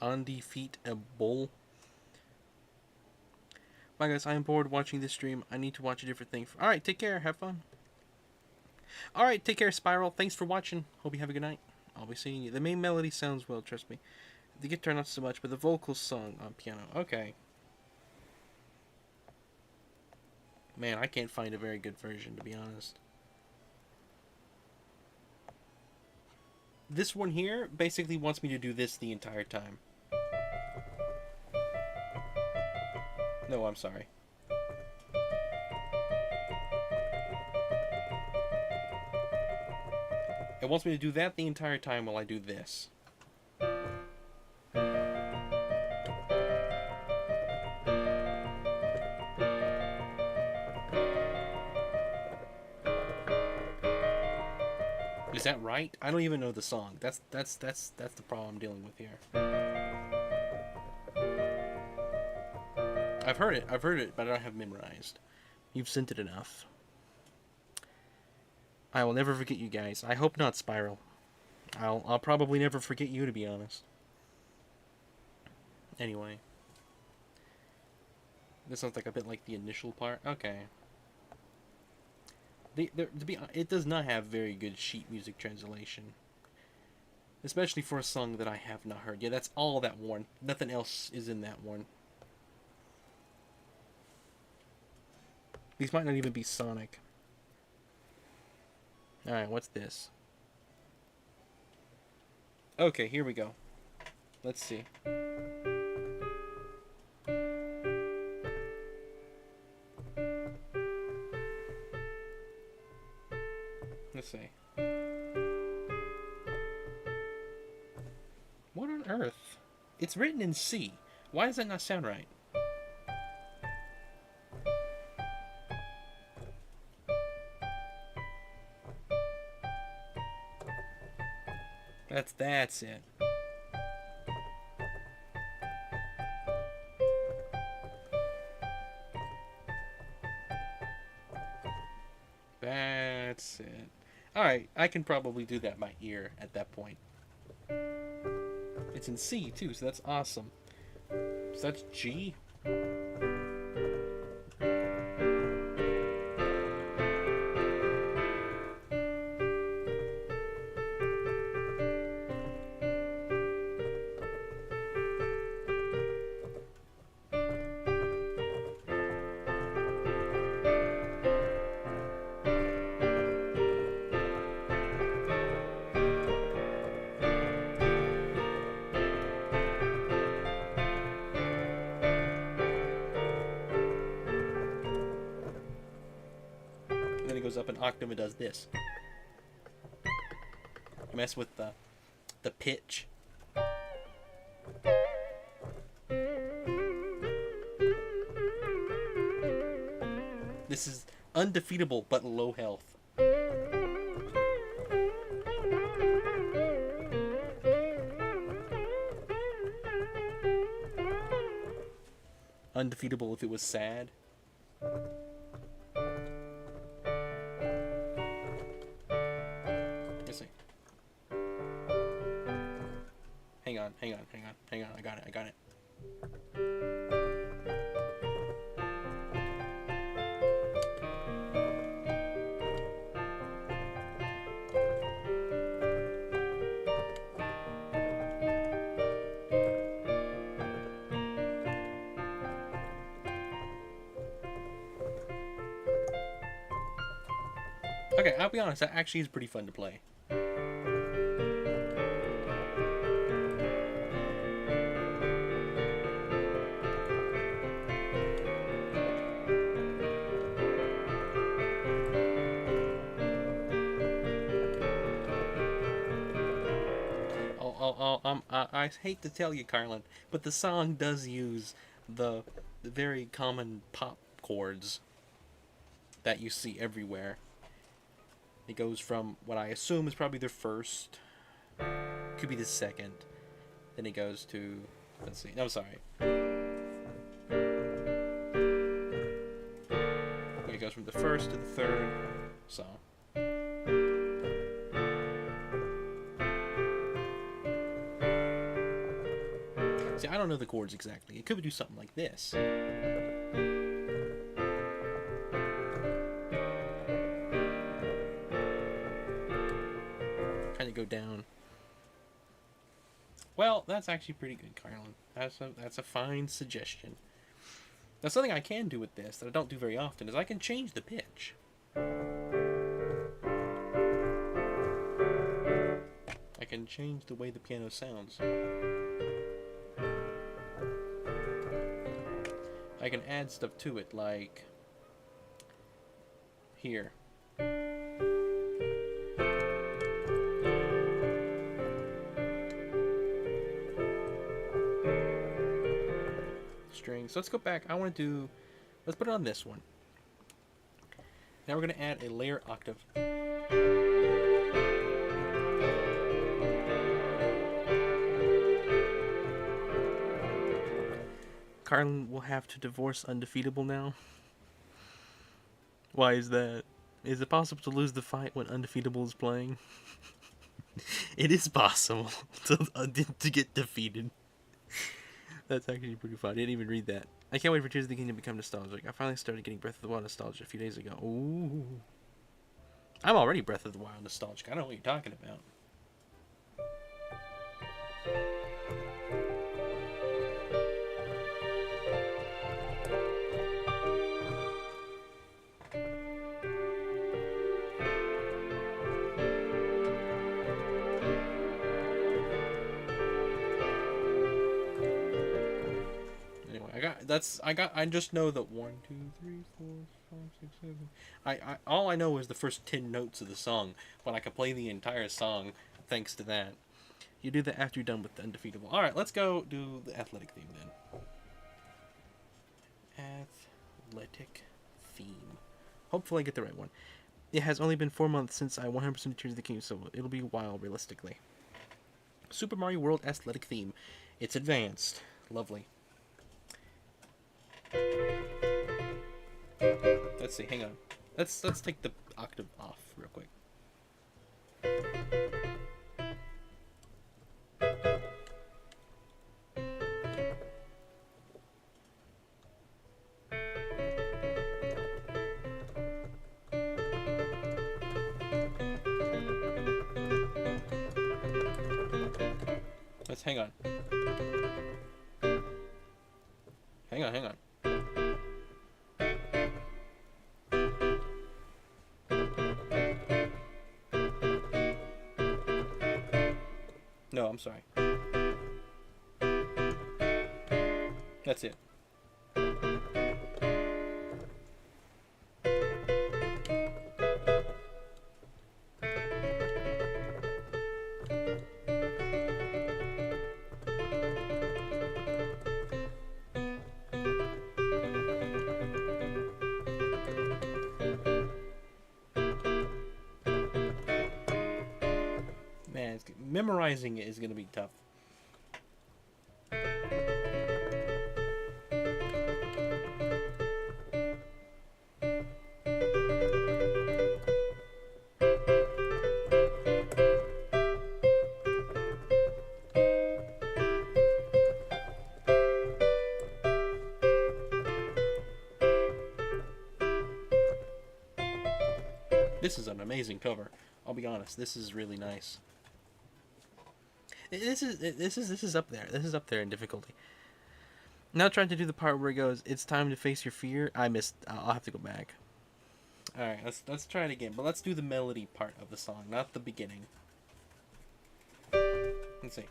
Undefeatable. Bye guys, I am bored watching this stream. I need to watch a different thing. Alright, take care. Have fun. Alright, take care, Spiral. Thanks for watching. Hope you have a good night. I'll be seeing you. The main melody sounds well, trust me. The guitar not so much, but the vocals sung on piano. Okay. Man, I can't find a very good version, to be honest. This one here basically wants me to do this the entire time. No, I'm sorry. It wants me to do that the entire time while I do this. Is that right? I don't even know the song. That's the problem I'm dealing with here. I've heard it, but I don't have it memorized. You've sent it enough. I will never forget you guys. I hope not, Spiral. I'll probably never forget you, to be honest. Anyway. This sounds like a bit like the initial part. Okay. It does not have very good sheet music translation. Especially for a song that I have not heard. Yeah, that's all that one. Nothing else is in that one. These might not even be Sonic. Alright, what's this? Okay, here we go. Let's see. Let's see. What on earth? It's written in C. Why does that not sound right? That's it. That's it. Alright, I can probably do that by ear at that point. It's in C too, so that's awesome. So that's G. Up an octave and does this. Mess with the pitch. This is undefeatable but low health. Undefeatable if it was sad. Hang on, I got it. Okay, I'll be honest, that actually is pretty fun to play. I hate to tell you, Carlin, but the song does use the very common pop chords that you see everywhere. It goes from what I assume is probably their first, could be the second. Then it goes to, let's see, no, sorry. It goes from the first to the third song. See, I don't know the chords exactly. It could do something like this. Kind of go down. Well, that's actually pretty good, Carlin. That's a fine suggestion. Now, something I can do with this that I don't do very often is I can change the pitch. I can change the way the piano sounds. I can add stuff to it, like here. Strings. So let's go back. I want to do. Let's put it on this one. Now we're going to add a layer octave. Carlin will have to divorce Undefeatable now. Why is that? Is it possible to lose the fight when Undefeatable is playing? It is possible to get defeated. That's actually pretty fun. I didn't even read that. I can't wait for Tears of the Kingdom to become nostalgic. I finally started getting Breath of the Wild nostalgia a few days ago. Ooh. I'm already Breath of the Wild nostalgic. I don't know what you're talking about. I just know that 1, 2, 3, 4, 5, 6, 7. All I know is the first 10 notes of the song, but I can play the entire song thanks to that. You do that after you're done with the Undefeatable. All right, let's go do the athletic theme then. Athletic theme. Hopefully I get the right one. It has only been 4 months since I 100% Tears of the Kingdom, so it'll be a while realistically. Super Mario World athletic theme. It's advanced. Lovely. Let's see, hang on. Let's take the octave off real quick. Let's hang on. Hang on. No, I'm sorry. That's it. Man, memorizing it is going to be tough. This is an amazing cover. I'll be honest. This is really nice. This is up there. This is up there in difficulty. Now trying to do the part where it goes, "It's time to face your fear." I missed. I'll have to go back. All right, let's try it again, but let's do the melody part of the song, not the beginning. Let's see.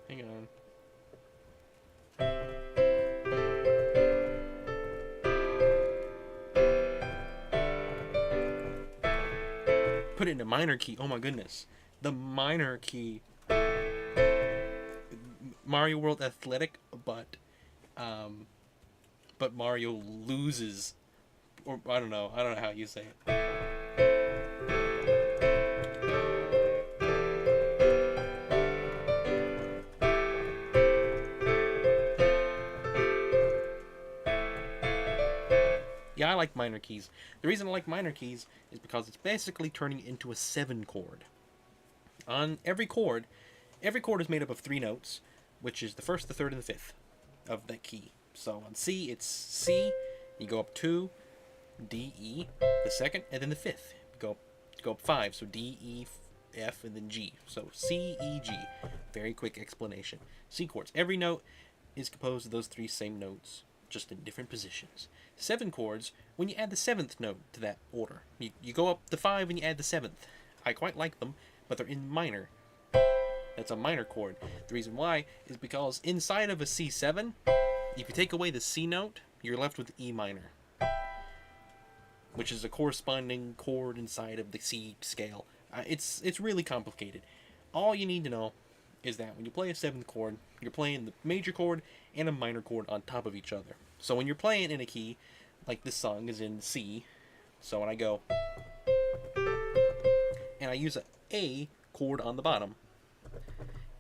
Hang on. Put it in a minor key. Oh my goodness. The minor key. Mario World Athletic, but Mario loses, or I don't know how you say it. Yeah, I like minor keys. The reason I like minor keys is because it's basically turning into a 7 chord. On every chord is made up of 3 notes, which is the first, the third, and the fifth of that key. So on C, it's C, you go up 2, D, E, the second, and then the fifth. You go up 5, so D, E, F, and then G. So C, E, G. Very quick explanation. C chords. Every note is composed of those 3 same notes, just in different positions. 7 chords, when you add the 7th note to that order. You go up the 5 and you add the 7th. I quite like them, but they're in minor. That's a minor chord. The reason why is because inside of a C7, if you take away the C note, you're left with E minor, which is a corresponding chord inside of the C scale. It's really complicated. All you need to know is that when you play a 7th chord, you're playing the major chord and a minor chord on top of each other. So when you're playing in a key, like this song is in C, so when I go, and I use A chord on the bottom,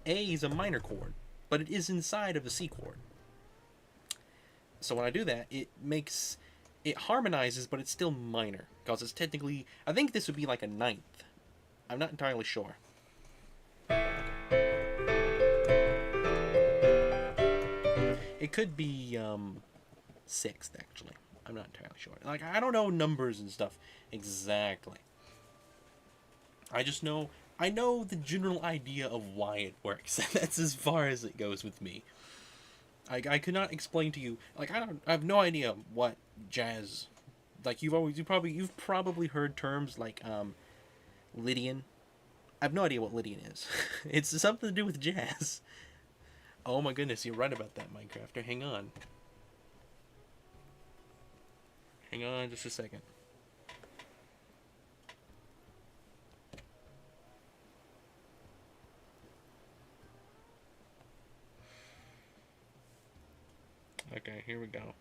A is a minor chord, but it is inside of the C chord. So when I do that, it harmonizes, but it's still minor, because it's technically, I think this would be like a 9th. I'm not entirely sure. It could be 6th, actually. I'm not entirely sure. Like, I don't know numbers and stuff exactly. I know the general idea of why it works. That's as far as it goes with me. I could not explain to you, like, I have no idea what jazz, like, you've probably heard terms like Lydian. I have no idea what Lydian is. It's something to do with jazz. Oh my goodness, you're right about that, Minecrafter. Hang on. Hang on just a second. Okay, here we go.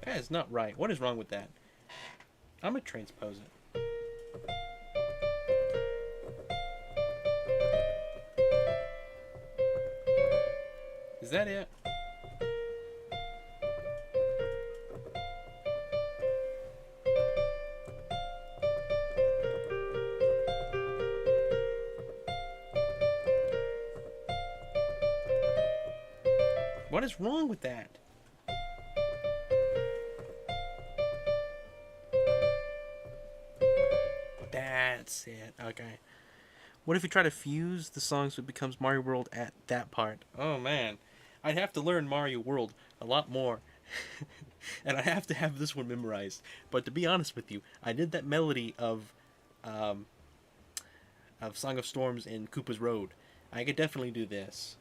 That is not right. What is wrong with that? I'm gonna transpose it. Is that it? What is wrong with that? That's it. Okay. What if you try to fuse the songs so it becomes Mario World at that part? Oh man. I'd have to learn Mario World a lot more. And I have to have this one memorized. But to be honest with you, I did that melody of Song of Storms in Koopa's Road. I could definitely do this.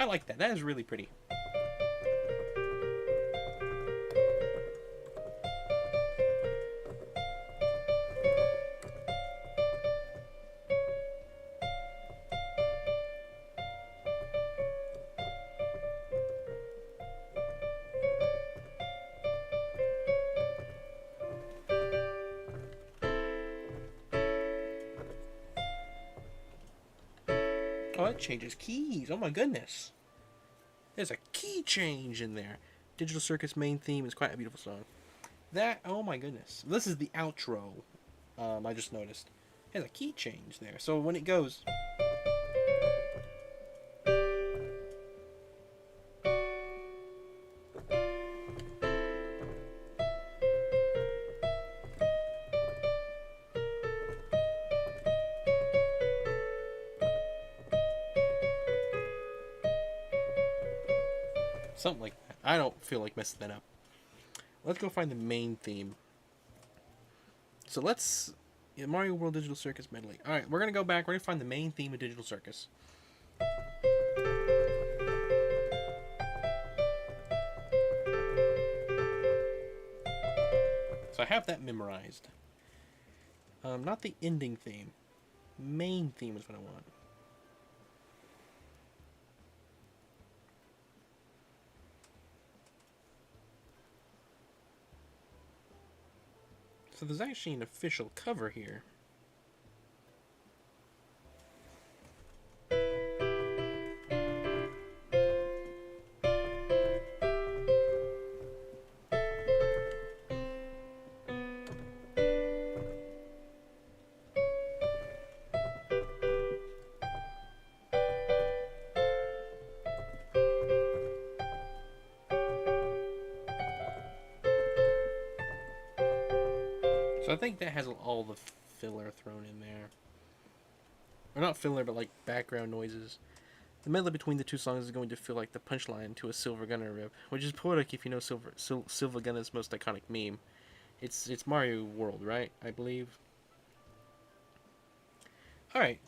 I like that. That is really pretty. Oh, that changes keys. Oh my goodness. There's a key change in there. Digital Circus main theme is quite a beautiful song. That, oh my goodness. This is the outro. I just noticed. There's a key change there. So when it goes... something like that. I don't feel like messing that up. Let's go find the main theme. So let's... Mario World Digital Circus medley. Alright, we're going to go back. We're going to find the main theme of Digital Circus. So I have that memorized. Not the ending theme. Main theme is what I want. So there's actually an official cover here. So I think that has all the filler thrown in there. Or not filler, but like background noises. The medley between the two songs is going to feel like the punchline to a Silver Gunner rip, which is poetic if you know Silver Gunner's most iconic meme. It's Mario World, right? I believe. All right.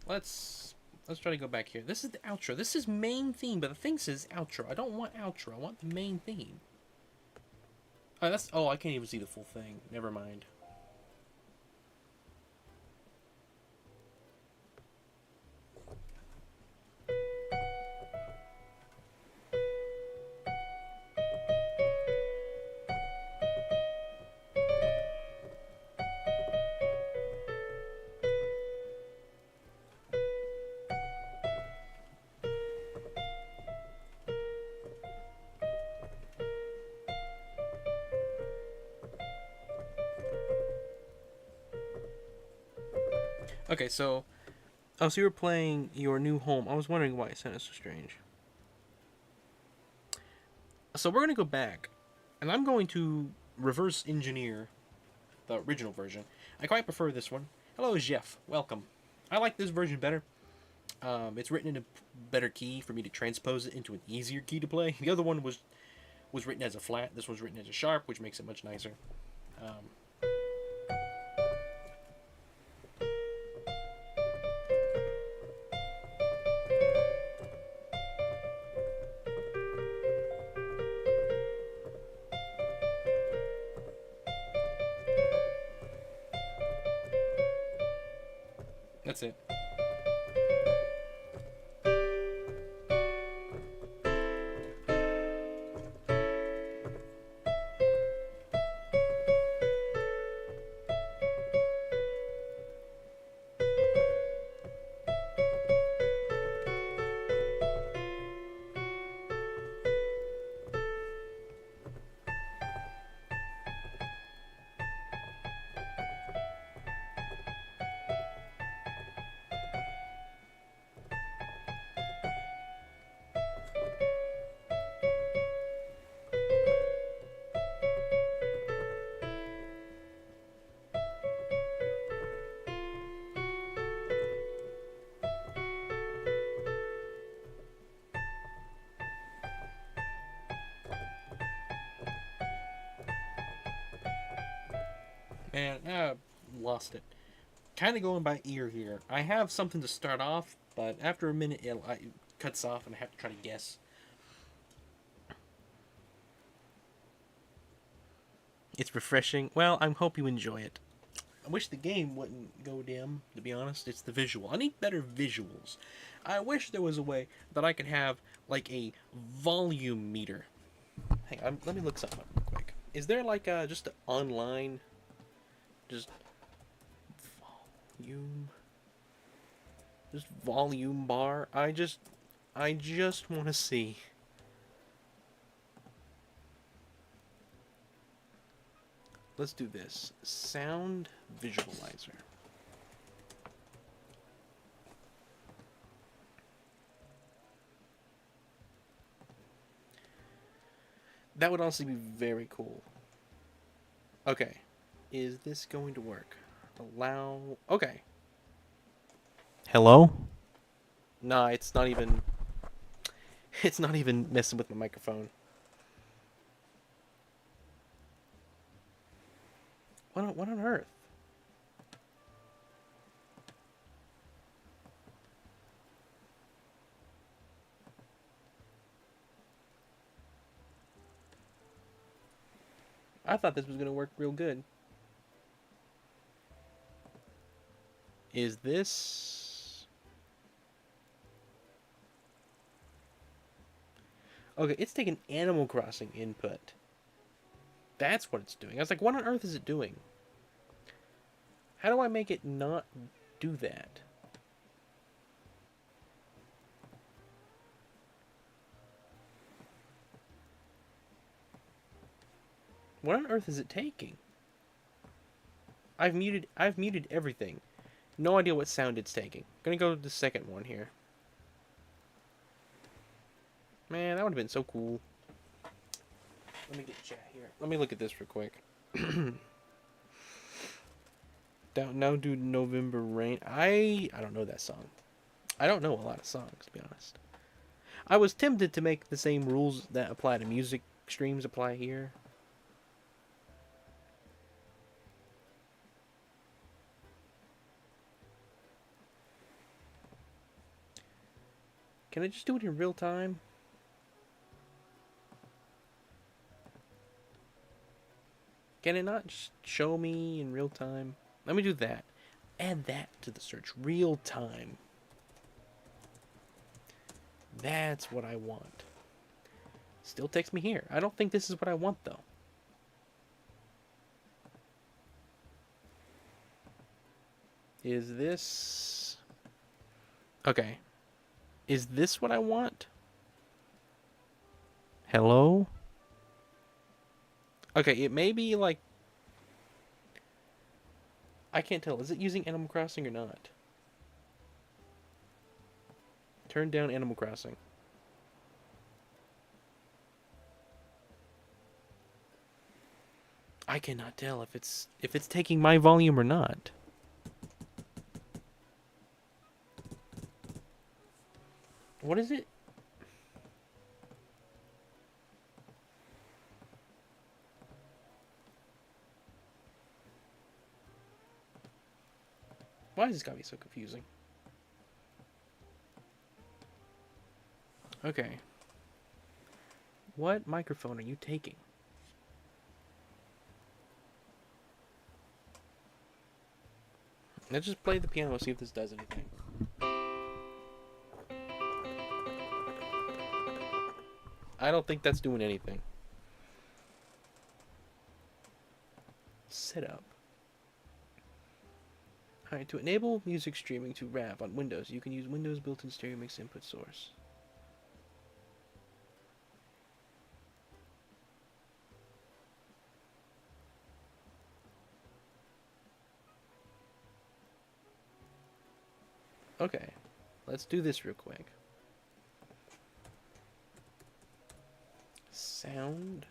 Let's try to go back here. This is the outro. This is main theme, but the thing says outro. I don't want outro. I want the main theme. Oh, that's... Oh, I can't even see the full thing. Never mind. Okay, so... Oh, so you were playing Your New Home. I was wondering why it sounded so strange. So we're going to go back. And I'm going to reverse engineer the original version. I quite prefer this one. Hello, Jeff. Welcome. I like this version better. It's written in a better key for me to transpose it into an easier key to play. The other one was written as a flat. This one's written as a sharp, which makes it much nicer. That's it. Man, lost it. Kind of going by ear here. I have something to start off, but after a minute, it cuts off, and I have to try to guess. It's refreshing. Well, I hope you enjoy it. I wish the game wouldn't go dim, to be honest. It's the visual. I need better visuals. I wish there was a way that I could have, like, a volume meter. Hang on, let me look something up real quick. Is there, like, just an online, just volume, just volume bar? I just want to see. Let's do this. Sound visualizer. That would honestly be very cool. Okay. Is this going to work? Allow... Okay. Hello? Nah, it's not even... It's not even messing with my microphone. What on earth? I thought this was going to work real good. Is this... Okay, it's taking Animal Crossing input. That's what it's doing. I was like, what on earth is it doing? How do I make it not do that? What on earth is it taking? I've muted everything. No idea what sound it's taking. I'm gonna go to the second one here. Man, that would have been so cool. Let me get chat here. Let me look at this real quick. Now do November Rain. I don't know that song. I don't know a lot of songs, to be honest. I was tempted to make the same rules that apply to music streams apply here. Can I just do it in real time? Can it not just show me in real time? Let me do that. Add that to the search. Real time. That's what I want. Still takes me here. I don't think this is what I want, though. Is this... Okay. Is this what I want? Hello? Okay, it may be like... I can't tell. Is it using Animal Crossing or not? Turn down Animal Crossing. I cannot tell if it's taking my volume or not. What is it? Why is this gotta be so confusing? Okay. What microphone are you taking? Let's just play the piano, see if this does anything. I don't think that's doing anything. Setup. Alright, to enable music streaming to RAV on Windows, you can use Windows built-in stereo mix input source. Okay, let's do this real quick. Sound.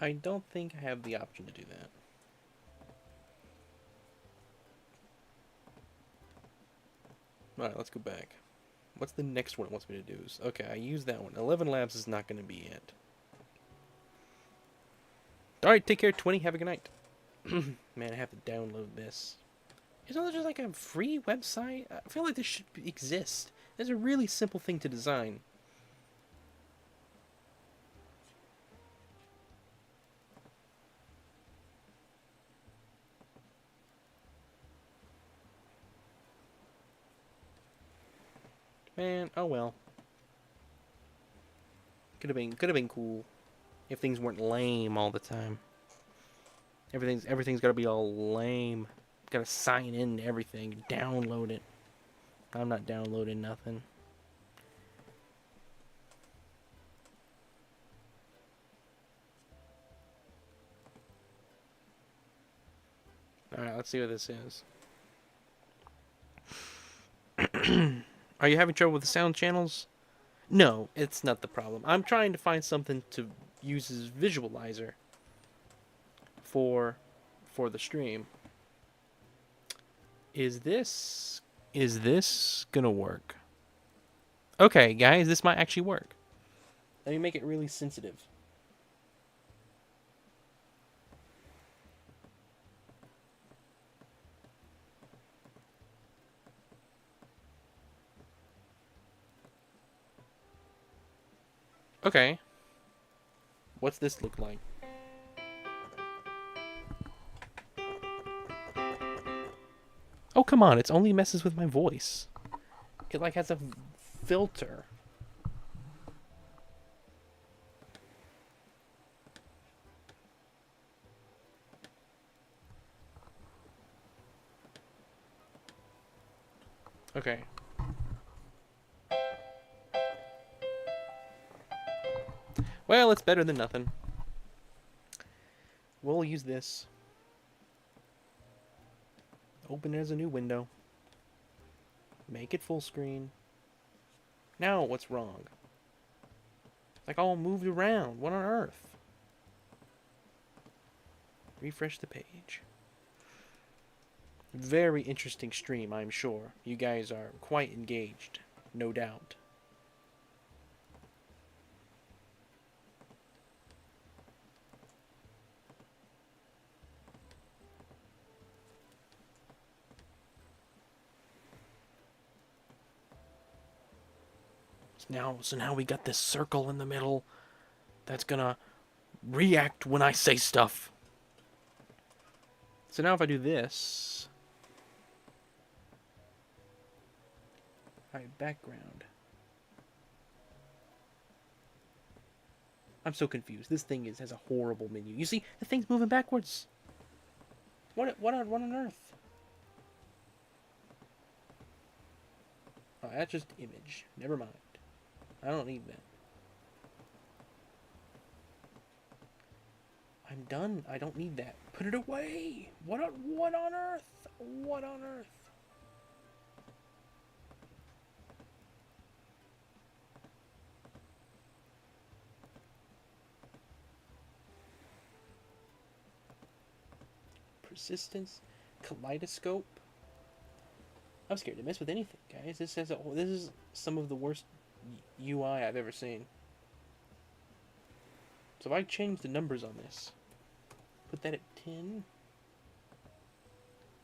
I don't think I have the option to do that. Alright, let's go back. What's the next one it wants me to do? Okay, I used that one. 11 Labs is not going to be it. Alright, take care, 20. Have a good night. Man, I have to download this. Isn't there just like a free website? I feel like this should exist. It's a really simple thing to design. Man, oh well. Could have been cool if things weren't lame all the time. Everything's got to be all lame. Got to sign in to everything, download it. I'm not downloading nothing. All right, let's see what this is. Are you having trouble with the sound channels? No, it's not the problem. I'm trying to find something to use as visualizer for the stream. Is this gonna work? Okay, guys, this might actually work. Let me make it really sensitive. Okay. What's this look like? Oh, come on. It's only messes with my voice. It, like, has a filter. Okay. Well, it's better than nothing. We'll use this. Open it as a new window. Make it full screen. Now, what's wrong? Like all moved around. What on earth? Refresh the page. Very interesting stream, I'm sure. You guys are quite engaged, no doubt. So now we got this circle in the middle that's gonna react when I say stuff. So now if I do this... Alright, background. I'm so confused. This thing has a horrible menu. You see, the thing's moving backwards. What on earth? Oh, that's just image. Never mind. I don't need that. I'm done. I don't need that. Put it away. What on earth? What on earth? Persistence, kaleidoscope. I'm scared to mess with anything, guys. This is some of the worst UI I've ever seen. So if I change the numbers on this, put that at 10.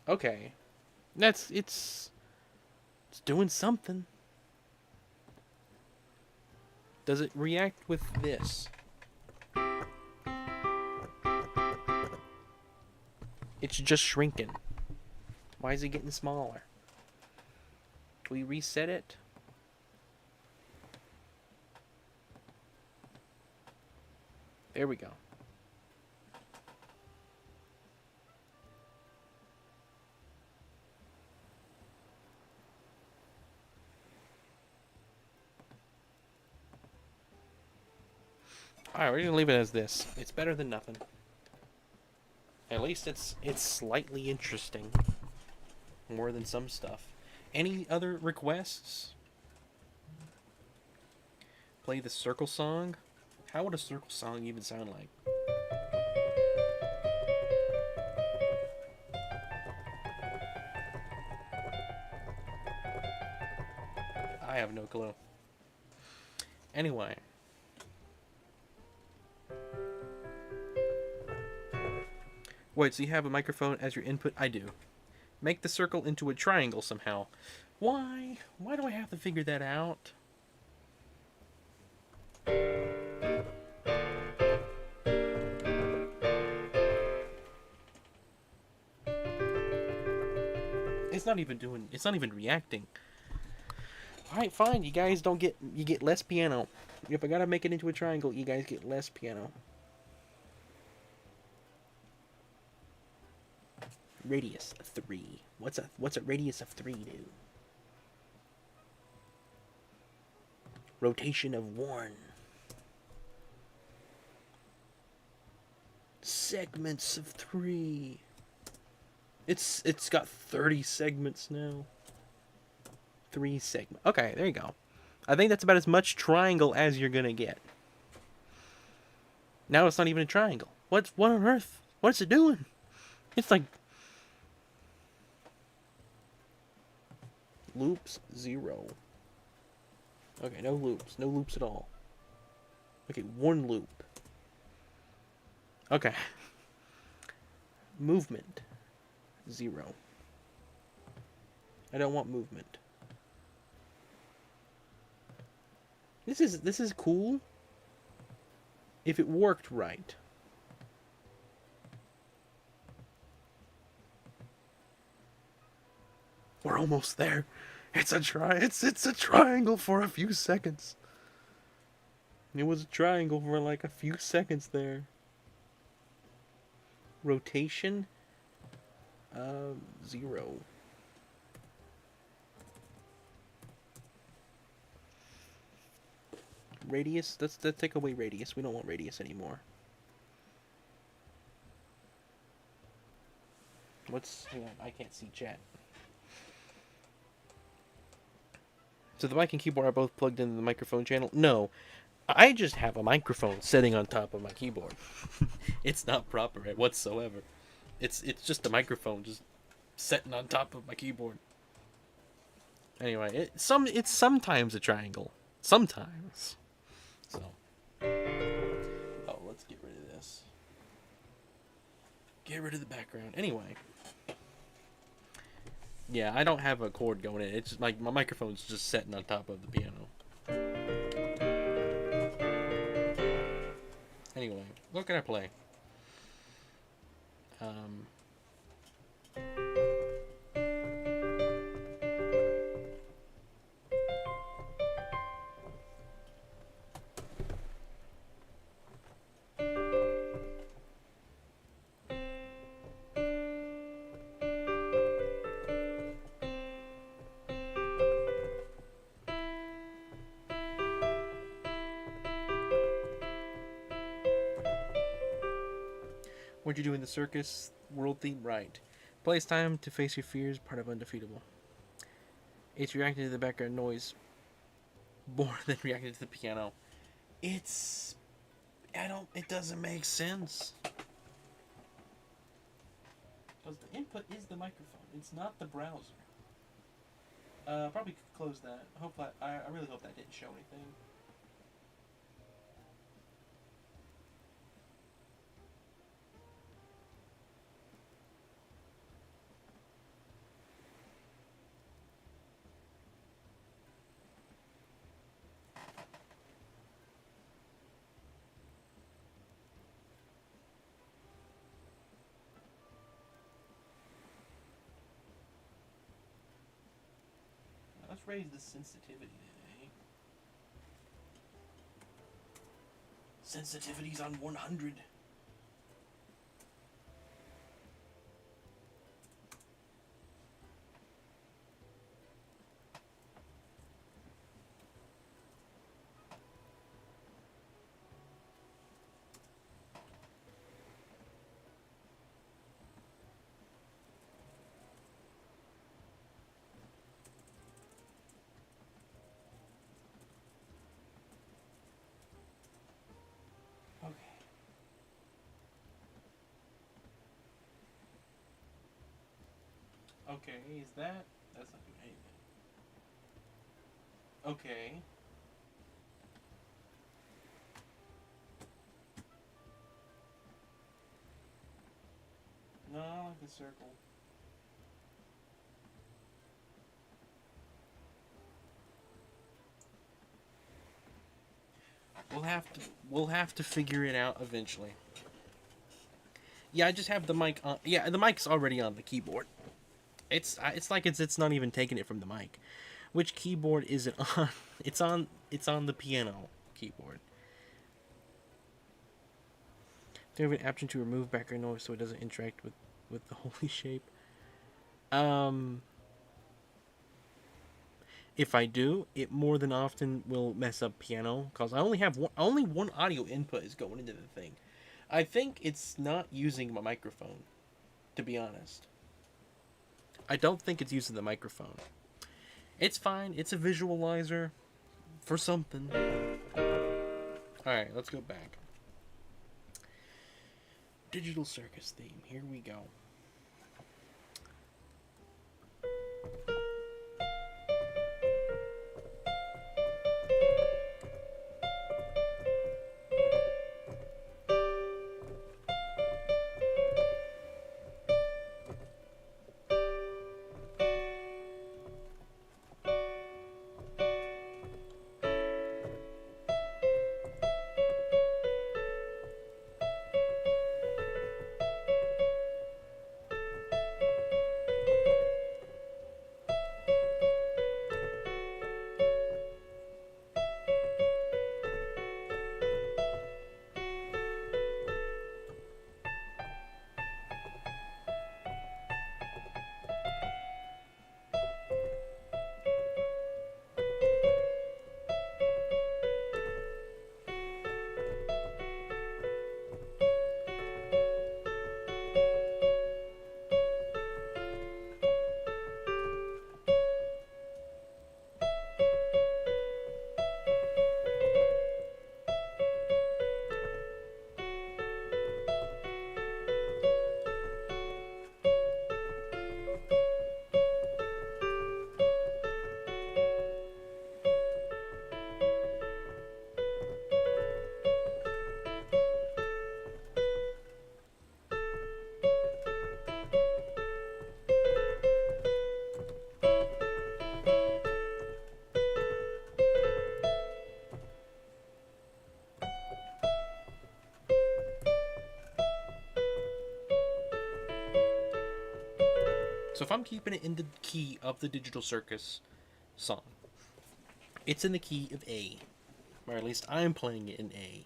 Okay, it's doing something. Does it react with this? It's just shrinking. Why is it getting smaller? Do we reset it? There we go. Alright, we're gonna leave it as this. It's better than nothing. At least it's slightly interesting. More than some stuff. Any other requests? Play the circle song? How would a circle song even sound like? I have no clue. Anyway. Wait, so you have a microphone as your input? I do. Make the circle into a triangle somehow. Why? Why do I have to figure that out? It's not even reacting. Alright, fine. You guys don't get, you get less piano. If I gotta make it into a triangle, you guys get less piano. Radius 3. What's a radius of 3 do? Rotation of 1. Segments of 3. It's got 30 segments now. 3 segments. Okay, there you go. I think that's about as much triangle as you're gonna get. Now it's not even a triangle. What on earth? What's it doing? It's like loops 0. Okay, no loops. No loops at all. Okay, 1 loop. Okay. Movement 0. I don't want movement. This is cool if it worked right. We're almost there. It's a triangle for a few seconds. It was a triangle for like a few seconds there. Rotation 0. Radius, let's take away radius. We don't want radius anymore. Hang on, I can't see chat. So the mic and keyboard are both plugged into the microphone channel? No. I just have a microphone sitting on top of my keyboard. It's not proper whatsoever. It's just a microphone just sitting on top of my keyboard. Anyway, it's sometimes a triangle. Sometimes. So. Oh, let's get rid of this. Get rid of the background. Anyway. Yeah, I don't have a cord going in. It's just my microphone's just sitting on top of the piano. Anyway, what can I play? What'd you do in the circus world theme? Right. Place time to face your fears, part of Undefeatable. It's reacting to the background noise more than reacting to the piano. It doesn't make sense. Because the input is the microphone. It's not the browser. Probably could close that. I really hope that didn't show anything. Let's raise the sensitivity today. Sensitivity's on 100. Okay, is that? That's not doing anything. Okay. No, I like the circle. We'll have to figure it out eventually. Yeah, I just have the mic on. Yeah, the mic's already on the keyboard. It's like it's not even taking it from the mic. Which keyboard is it on? It's on the piano keyboard. Do you have an option to remove background noise so it doesn't interact with the holy shape? Um, if I do, it more than often will mess up piano because I only one audio input is going into the thing. I think it's not using my microphone, to be honest. I don't think it's using the microphone. It's fine. It's a visualizer for something. All right, let's go back. Digital Circus theme. Here we go. So if I'm keeping it in the key of the Digital Circus song, it's in the key of A, or at least I'm playing it in A.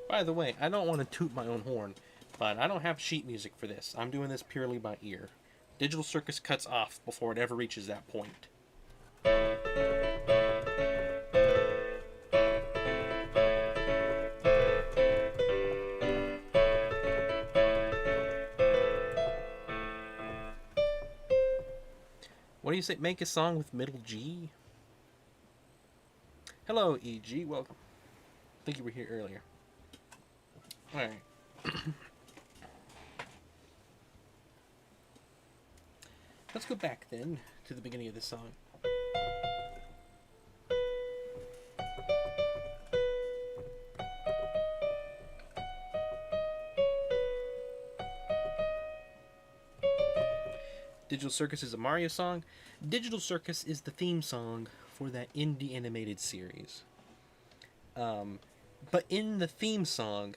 By the way, I don't want to toot my own horn, but I don't have sheet music for this. I'm doing this purely by ear. Digital Circus cuts off before it ever reaches that point. What do you say? Make a song with middle G? Hello, EG. Welcome. I think you were here earlier. Alright. Let's go back then to the beginning of the song. Digital Circus is a Mario song. Digital Circus is the theme song for that indie animated series. But in the theme song,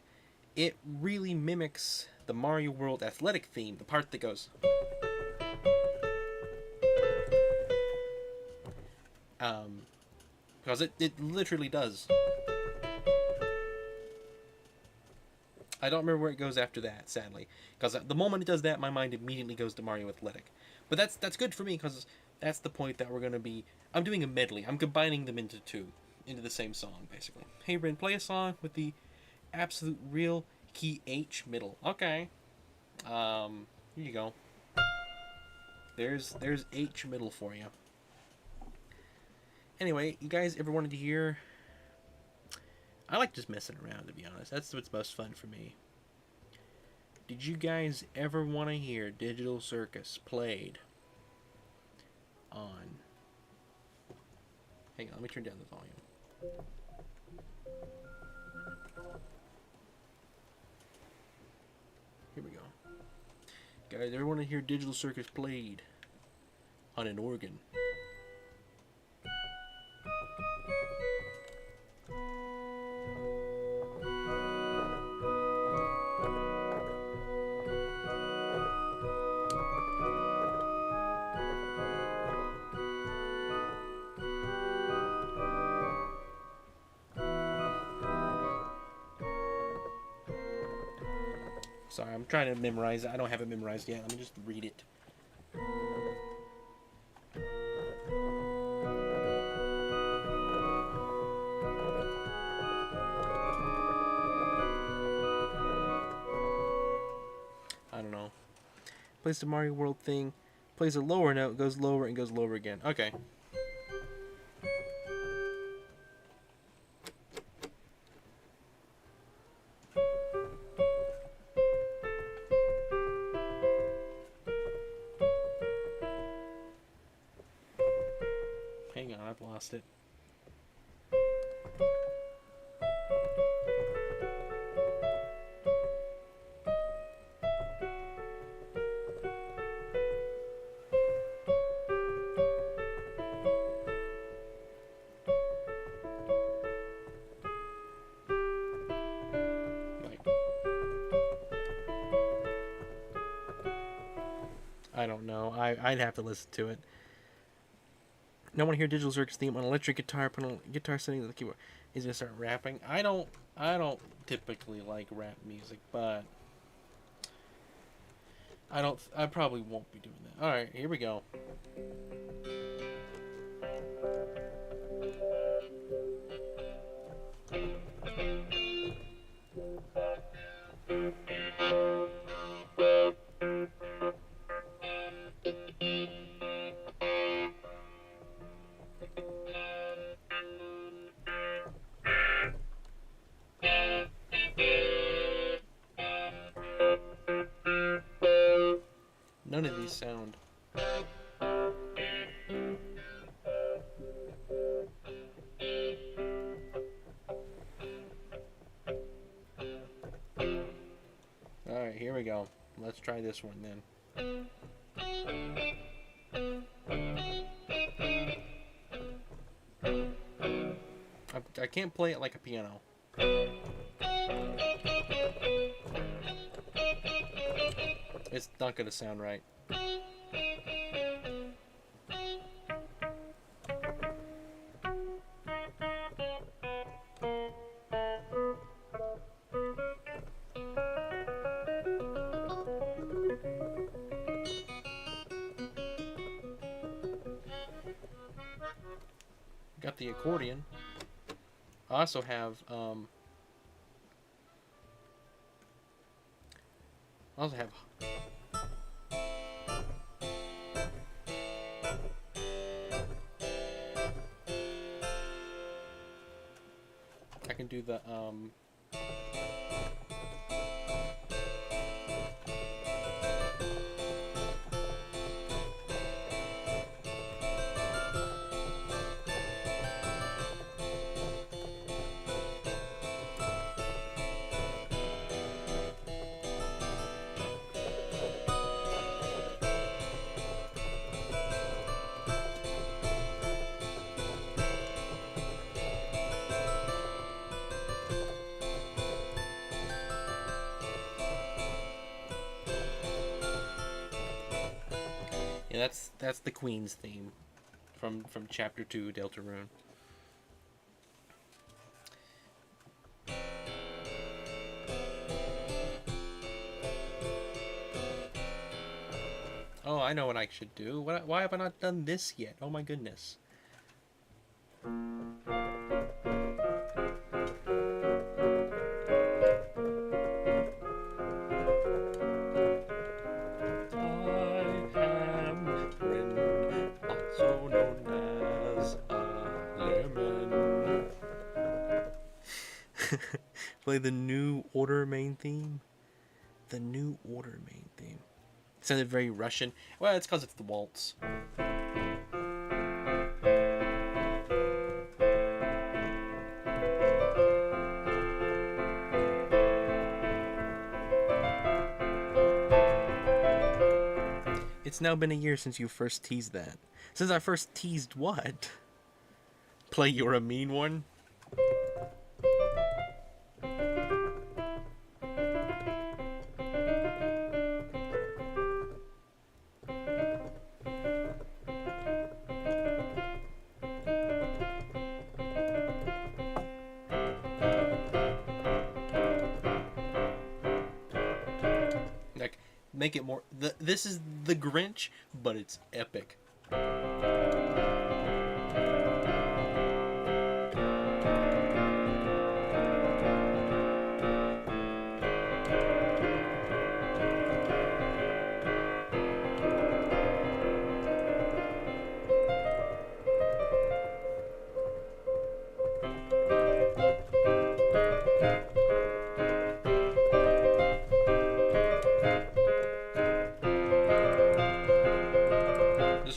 it really mimics the Mario World athletic theme, the part that goes. Because it literally does. I don't remember where it goes after that, sadly. Because the moment it does that, my mind immediately goes to Mario Athletic. But that's good for me, because that's the point that we're going to be... I'm doing a medley. I'm combining them into the same song, basically. Hey, Ren, play a song with the absolute real key H middle. Okay. Here you go. There's H middle for you. Anyway, you guys ever wanted to hear? I like just messing around, to be honest. That's what's most fun for me. Did you guys ever want to hear Digital Circus played on... Hang on, let me turn down the volume. Here we go. Guys, ever want to hear Digital Circus played on an organ? Sorry, I'm trying to memorize it. I don't have it memorized yet. Let me just read it. I don't know. Plays the Mario World thing. Plays a lower note, goes lower, and goes lower again. Okay. Hang on, I've lost it. I don't know. I'd have to listen to it. No one hear Digital Circus theme on electric guitar, put on guitar setting to the keyboard. He's gonna start rapping. I don't typically like rap music, but I probably won't be doing that. All right, here we go. None of these sound. Alright, here we go. Let's try this one then. I can't play it like a piano. It's not gonna sound right. Got the accordion. I also have I can do the yeah, that's the Queen's theme from Chapter 2, Deltarune. Oh, I know what I should do. Why have I not done this yet? Oh my goodness. I am Bryn, also known as Play the New Order main theme. The New Order main theme. It sounded very Russian. Well, it's because it's the waltz. It's now been a year since you first teased that. Since I first teased what? Play You're a Mean One? Make it more. This is the Grinch, but it's epic.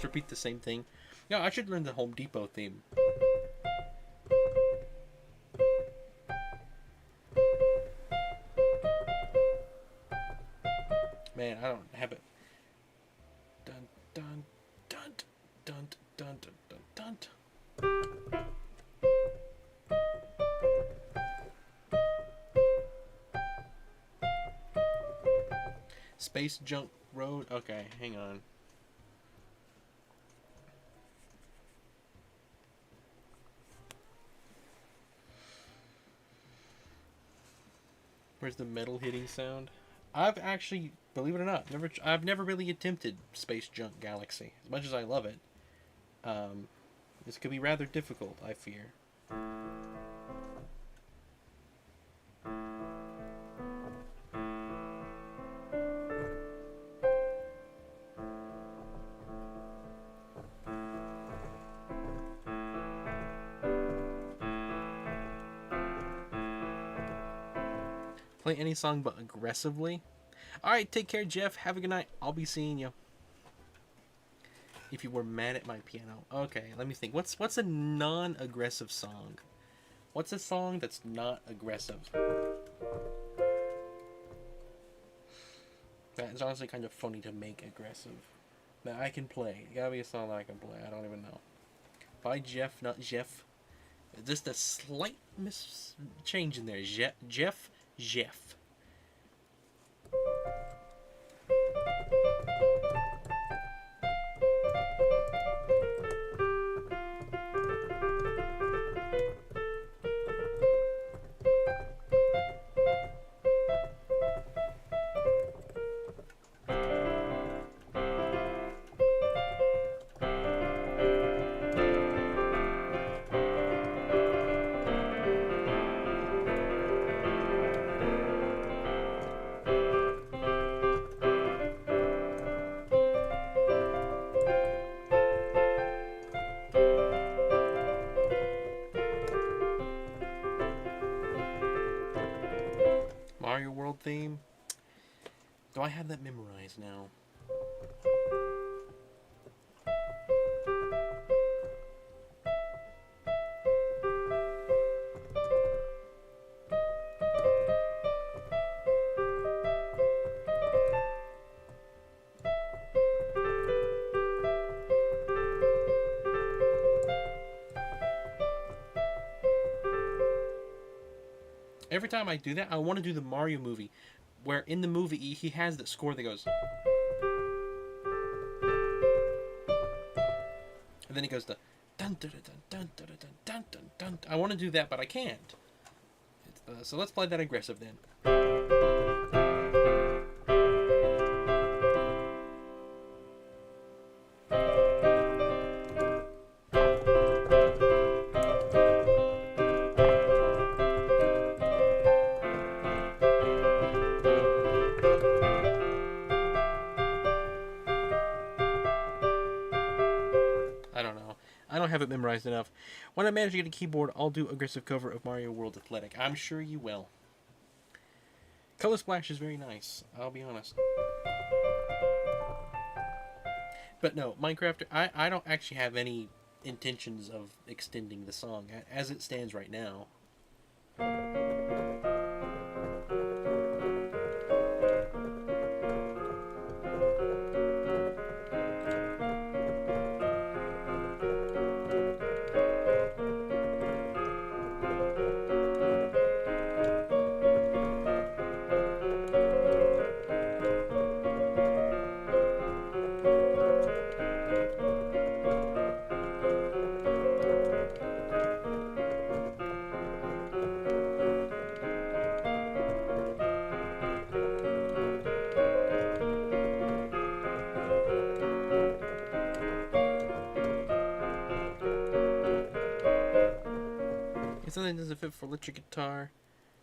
Repeat the same thing. Yeah, I should learn the Home Depot theme. Man, I don't have it. Dun dun dun dun dun dun dun dun. Space Junk Road. Okay, hang on. Where's the metal hitting sound? I've actually, believe it or not, I've never really attempted Space Junk Galaxy. As much as I love it, this could be rather difficult, I fear. Play any song but aggressively. Alright, take care, Jeff. Have a good night. I'll be seeing you. If you were mad at my piano. Okay, let me think. What's a non-aggressive song? What's a song that's not aggressive? That is honestly kind of funny to make aggressive. That I can play. It gotta be a song that I can play. I don't even know. By Jeff, not Jeff. Just a slight change in there. Jeff. Mario World theme. Do I have that memorized now? Every time I do that, I want to do the Mario movie, where in the movie he has that score that goes, and then he goes to dun dun dun dun dun dun dun dun dun. I want to do that, but I can't. So let's play that aggressive then. surprised enough. When I manage to get a keyboard, I'll do aggressive cover of Mario World Athletic. I'm sure you will. Color Splash is very nice, I'll be honest. But no, Minecraft, I don't actually have any intentions of extending the song as it stands right now. If something doesn't fit for electric guitar,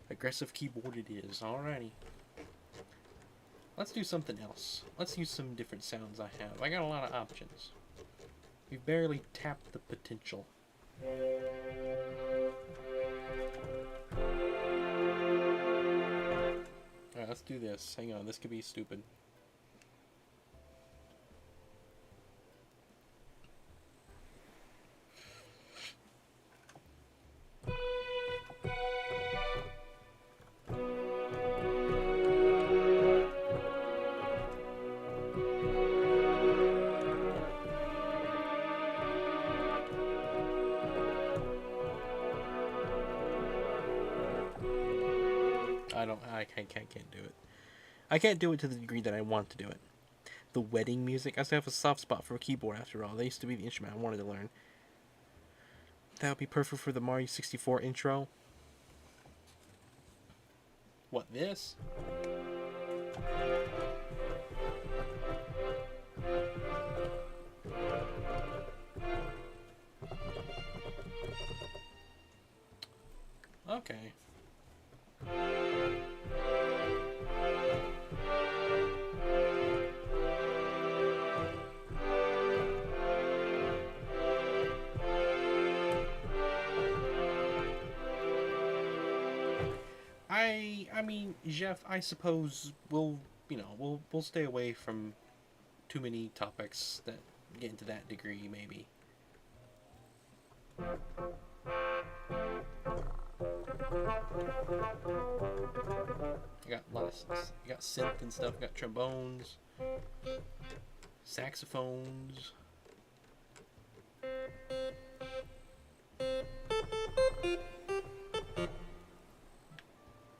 aggressive keyboard it is. Alrighty. Let's do something else. Let's use some different sounds I have. I got a lot of options. We've barely tapped the potential. Alright, let's do this. Hang on, this could be stupid. I can't do it. I can't do it to the degree that I want to do it. The wedding music, I still have a soft spot for a keyboard after all. That used to be the instrument I wanted to learn. That would be perfect for the Mario 64 intro. What, this? Okay. I mean, Jeff, I suppose we'll stay away from too many topics that get into that degree, maybe. I got lots. I got synth and stuff. I got trombones, saxophones.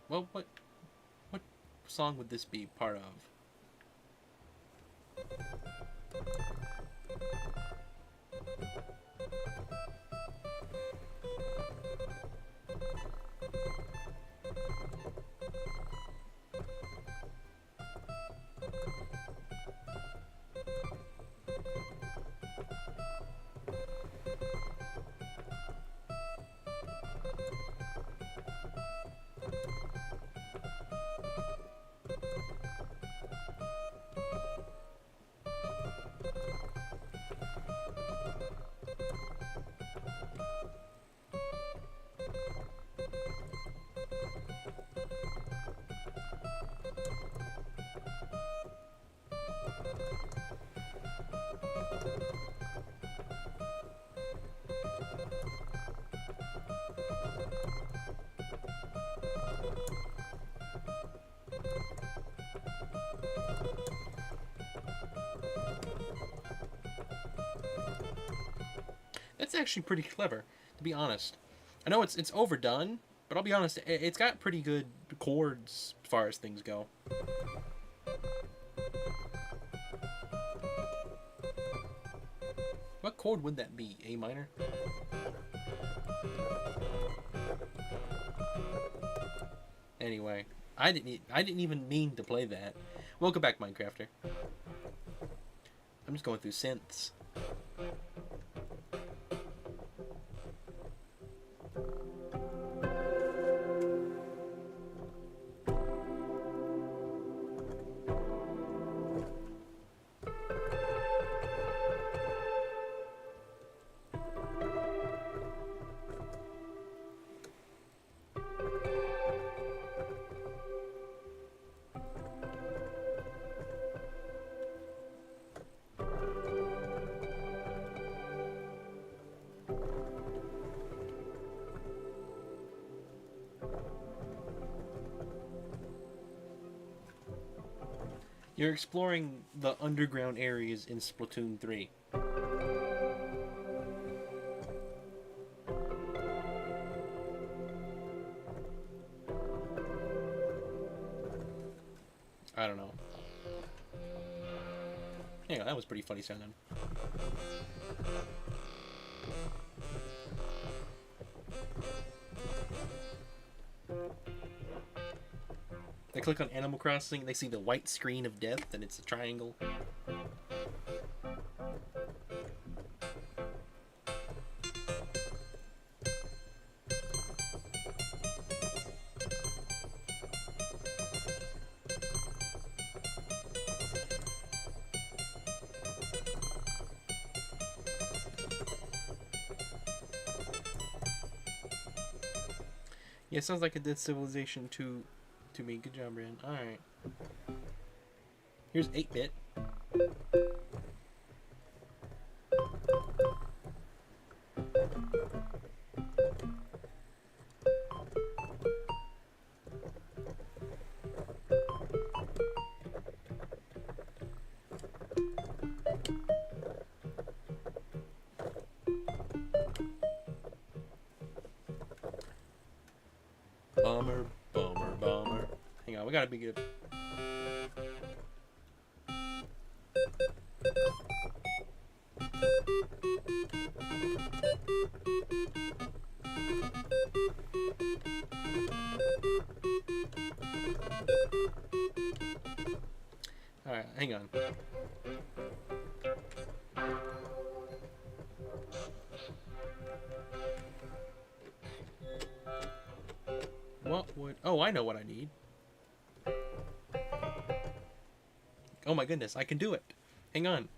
Well, what song would this be part of? That's actually pretty clever, to be honest. I know it's overdone, but I'll be honest, it's got pretty good chords as far as things go. What chord would that be? A minor? Anyway, I didn't even mean to play that. Welcome back, Minecrafter. I'm just going through synths. You're exploring the underground areas in Splatoon 3. I don't know. Hang on, that was pretty funny sounding. They click on Animal Crossing, they see the white screen of death, and it's a triangle. Yeah, it sounds like it did Civilization 2 to me. Good job, Brand. Alright. Here's 8-bit. Bummer, bummer, bummer. Hang on, we gotta be good. Alright, hang on. What would... Oh, I know what I need. Oh my goodness, I can do it. Hang on.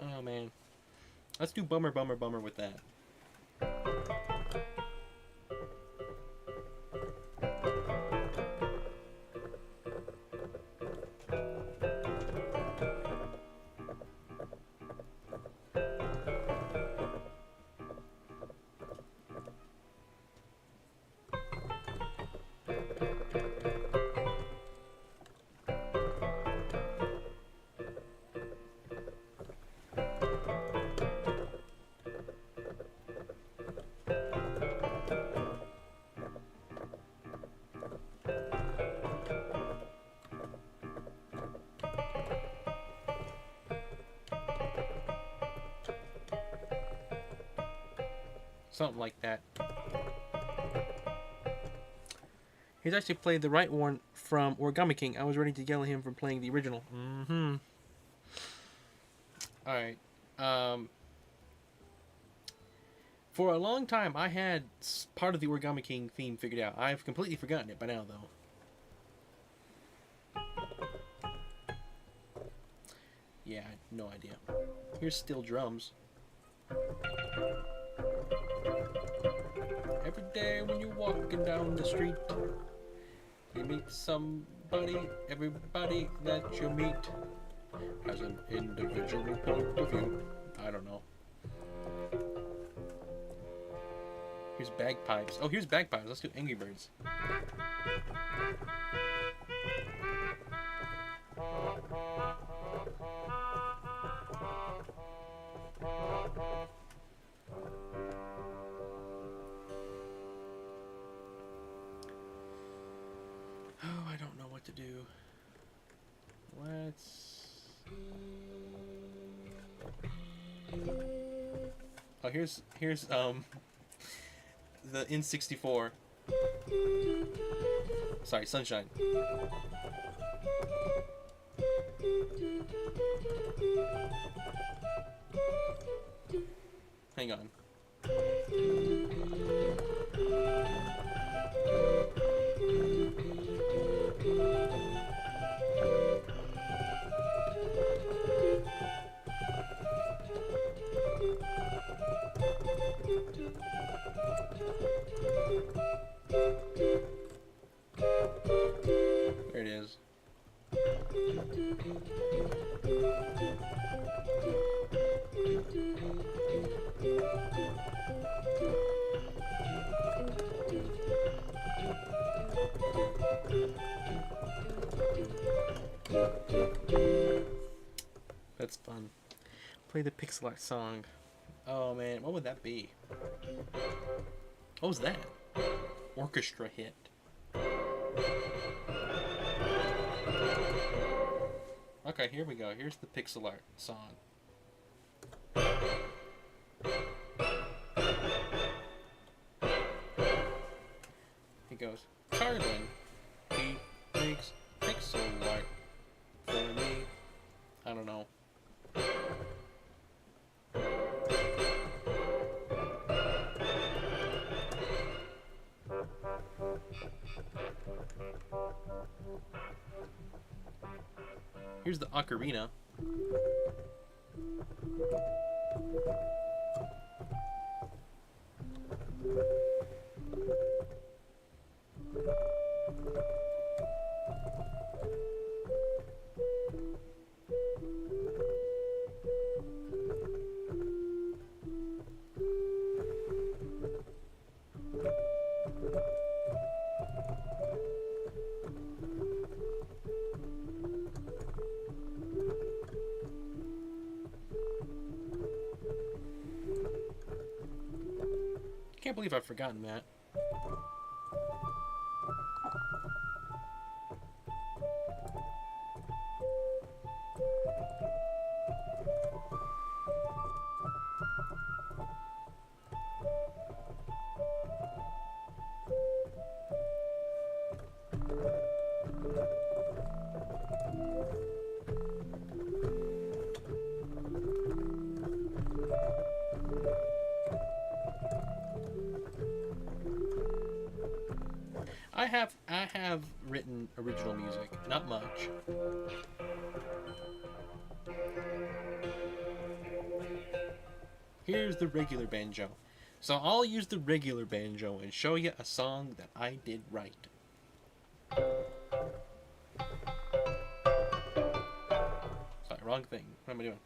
Oh man. Let's do bummer, bummer, bummer with that. Something like that. He's actually played the right one from Origami King. I was ready to yell at him for playing the original. Mm-hmm. Alright. For a long time, I had part of the Origami King theme figured out. I've completely forgotten it by now, though. Yeah, no idea. Here's steel drums. Every day when you're walking down the street, you meet somebody. Everybody that you meet has an individual point of view. I don't know. Here's bagpipes. Oh, here's bagpipes. Let's do Angry Birds. Oh, I don't know what to do. Let's... Oh, here's the N64. Sorry, Sunshine. Hang on. That's fun. Play the pixel art song. Oh man, what would that be? What was that? Orchestra hit. Okay, here we go. Here's the pixel art song. He goes, Carlin, he makes pixel art for me. I don't know. Here's the ocarina. Can't believe I've forgotten that. I have written original music, not much. Here's the regular banjo. So I'll use the regular banjo and show you a song that I did right. Sorry, wrong thing. What am I doing?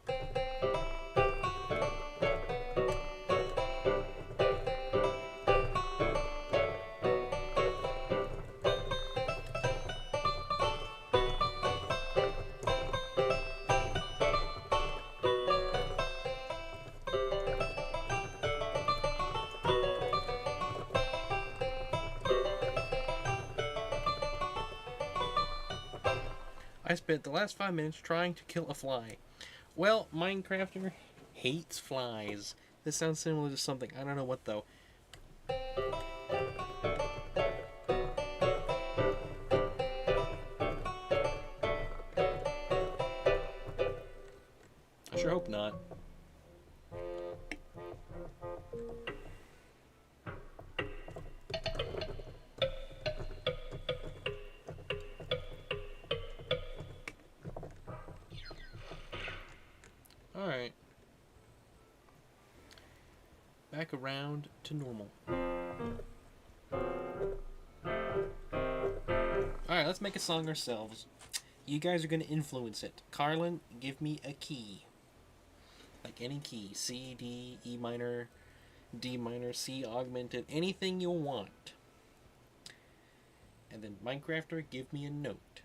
I spent the last 5 minutes trying to kill a fly. Well, Minecrafter hates flies. This sounds similar to something. I don't know what, though. I sure hope not. Alright. Back around to normal. Alright, let's make a song ourselves. You guys are going to influence it. Carlin, give me a key. Like any key. C, D, E minor, D minor, C augmented, anything you want. And then Minecrafter, give me a note.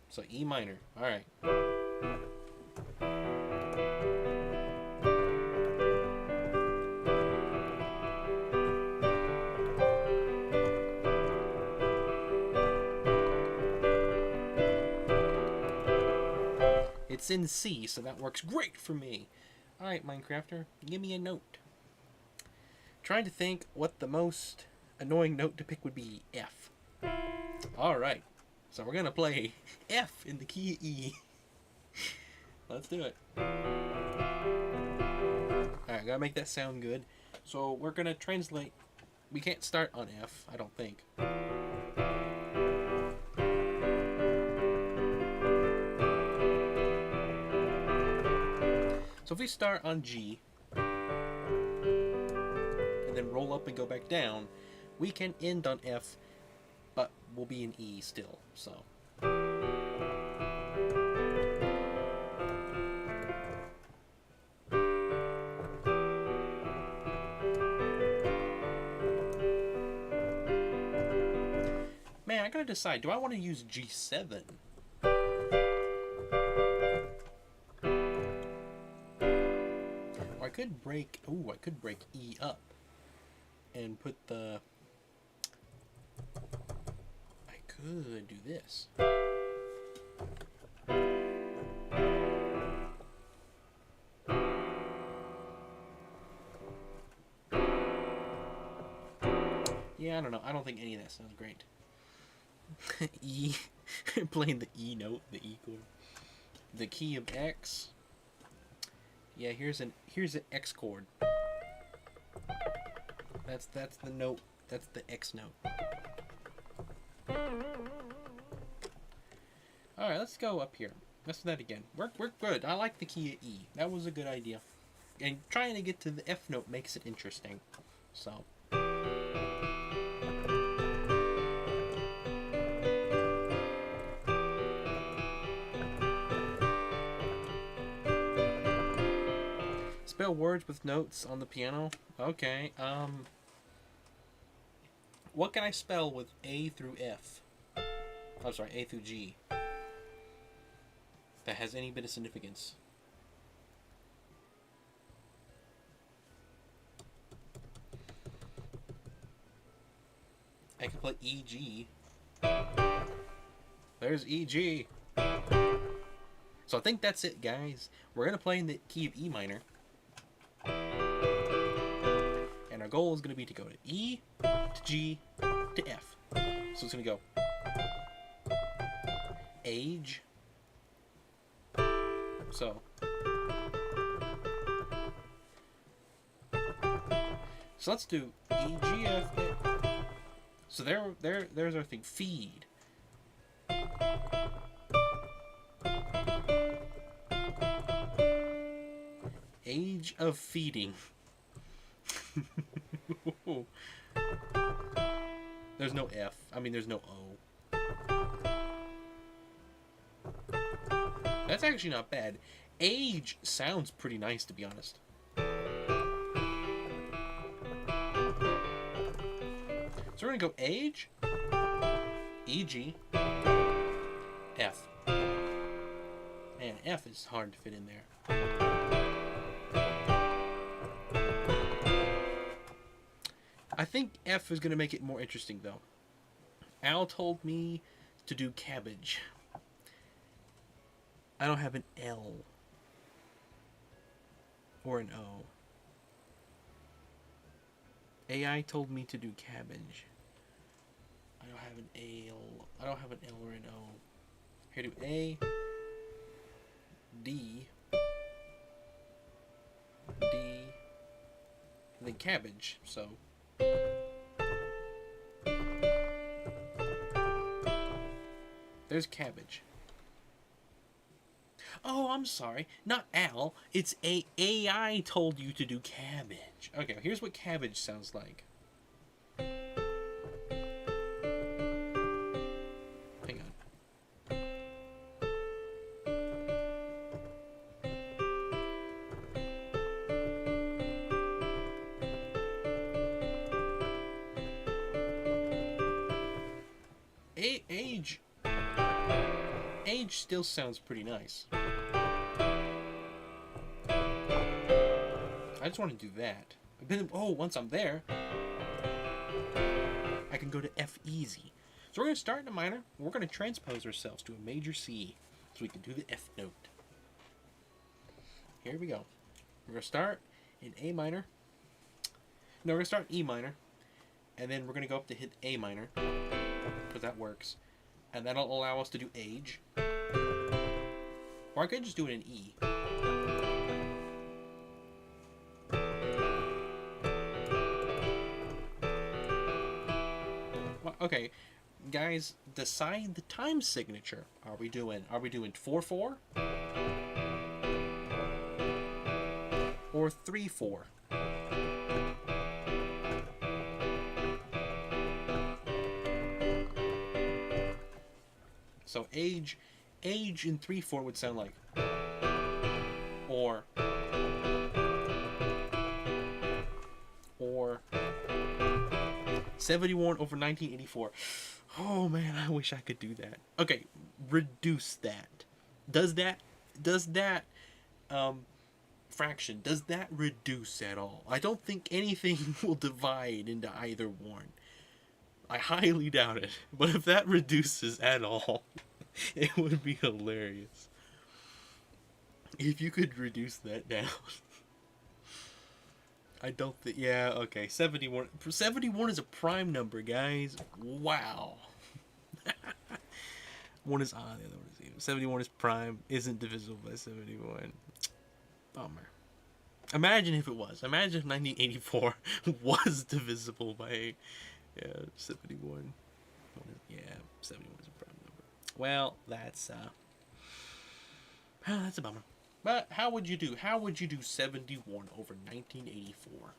So E minor. Alright. It's in C, so that works great for me. Alright, Minecrafter, give me a note. Trying to think what the most annoying note to pick would be. F. Alright, so we're gonna play F in the key of E. Let's do it. Alright, gotta make that sound good. So we're gonna translate. We can't start on F, I don't think. So if we start on G, and then roll up and go back down, we can end on F, but we'll be in E still, so. Man, I gotta decide, do I want to use G7? Or I could break, ooh, I could break E up and put the, I could do this. Yeah, I don't know. I don't think any of that sounds great. E, playing the E note, the E chord. The key of X. Yeah, here's an X chord. That's the note. That's the X note. All right, let's go up here. Let's do that again. We're good. I like the key of E. That was a good idea. And trying to get to the F note makes it interesting. So. Spell words with notes on the piano. Okay. What can I spell with A through F? I'm sorry, A through G. That has any bit of significance. I can play E, G. There's E, G. So I think that's it, guys. We're going to play in the key of E minor. And our goal is going to be to go to E, to G, to F. So it's going to go age. So let's do E, G, F, A. So there's our thing. Feed. Age of feeding. There's no F. I mean, there's no O. That's actually not bad. Age sounds pretty nice, to be honest. So we're going to go age, E, G, F. Man, F is hard to fit in there. I think F is going to make it more interesting, though. Al told me to do cabbage. I don't have an L. Or an O. AI told me to do cabbage. I don't have an L. I don't have an L or an O. Here, do A, D, D, and then cabbage. So. There's cabbage. Oh, I'm sorry. Not Al. It's AI told you to do cabbage. Okay, here's what cabbage sounds like. Hang on. Age still sounds pretty nice. I just want to do that. Once I'm there, I can go to F easy. So we're going to start in a minor. We're going to transpose ourselves to a major C so we can do the F note. Here we go. We're going to start in A minor. No, we're going to start in E minor. And then we're going to go up to hit A minor, because that works. And that'll allow us to do age. Or I could just do it in E. Well, okay, guys, decide the time signature. Are we doing 4/4 or 3/4? So age in 3/4 would sound like, or 71 over 1984. Oh man, I wish I could do that. Okay, reduce that. Does that um fraction, does that reduce at all? I don't think anything will divide into either one. I highly doubt it. But if that reduces at all, it would be hilarious. If you could reduce that down. I don't think. Yeah, okay. 71. 71 is a prime number, guys. Wow. One is odd, the other one is even. 71 is prime, isn't divisible by 71. Bummer. Imagine if it was. Imagine if 1984 was divisible by 71. Yeah, 71 is a prime number. Well, that's that's a bummer. But how would you do? How would you do 71 over 1984?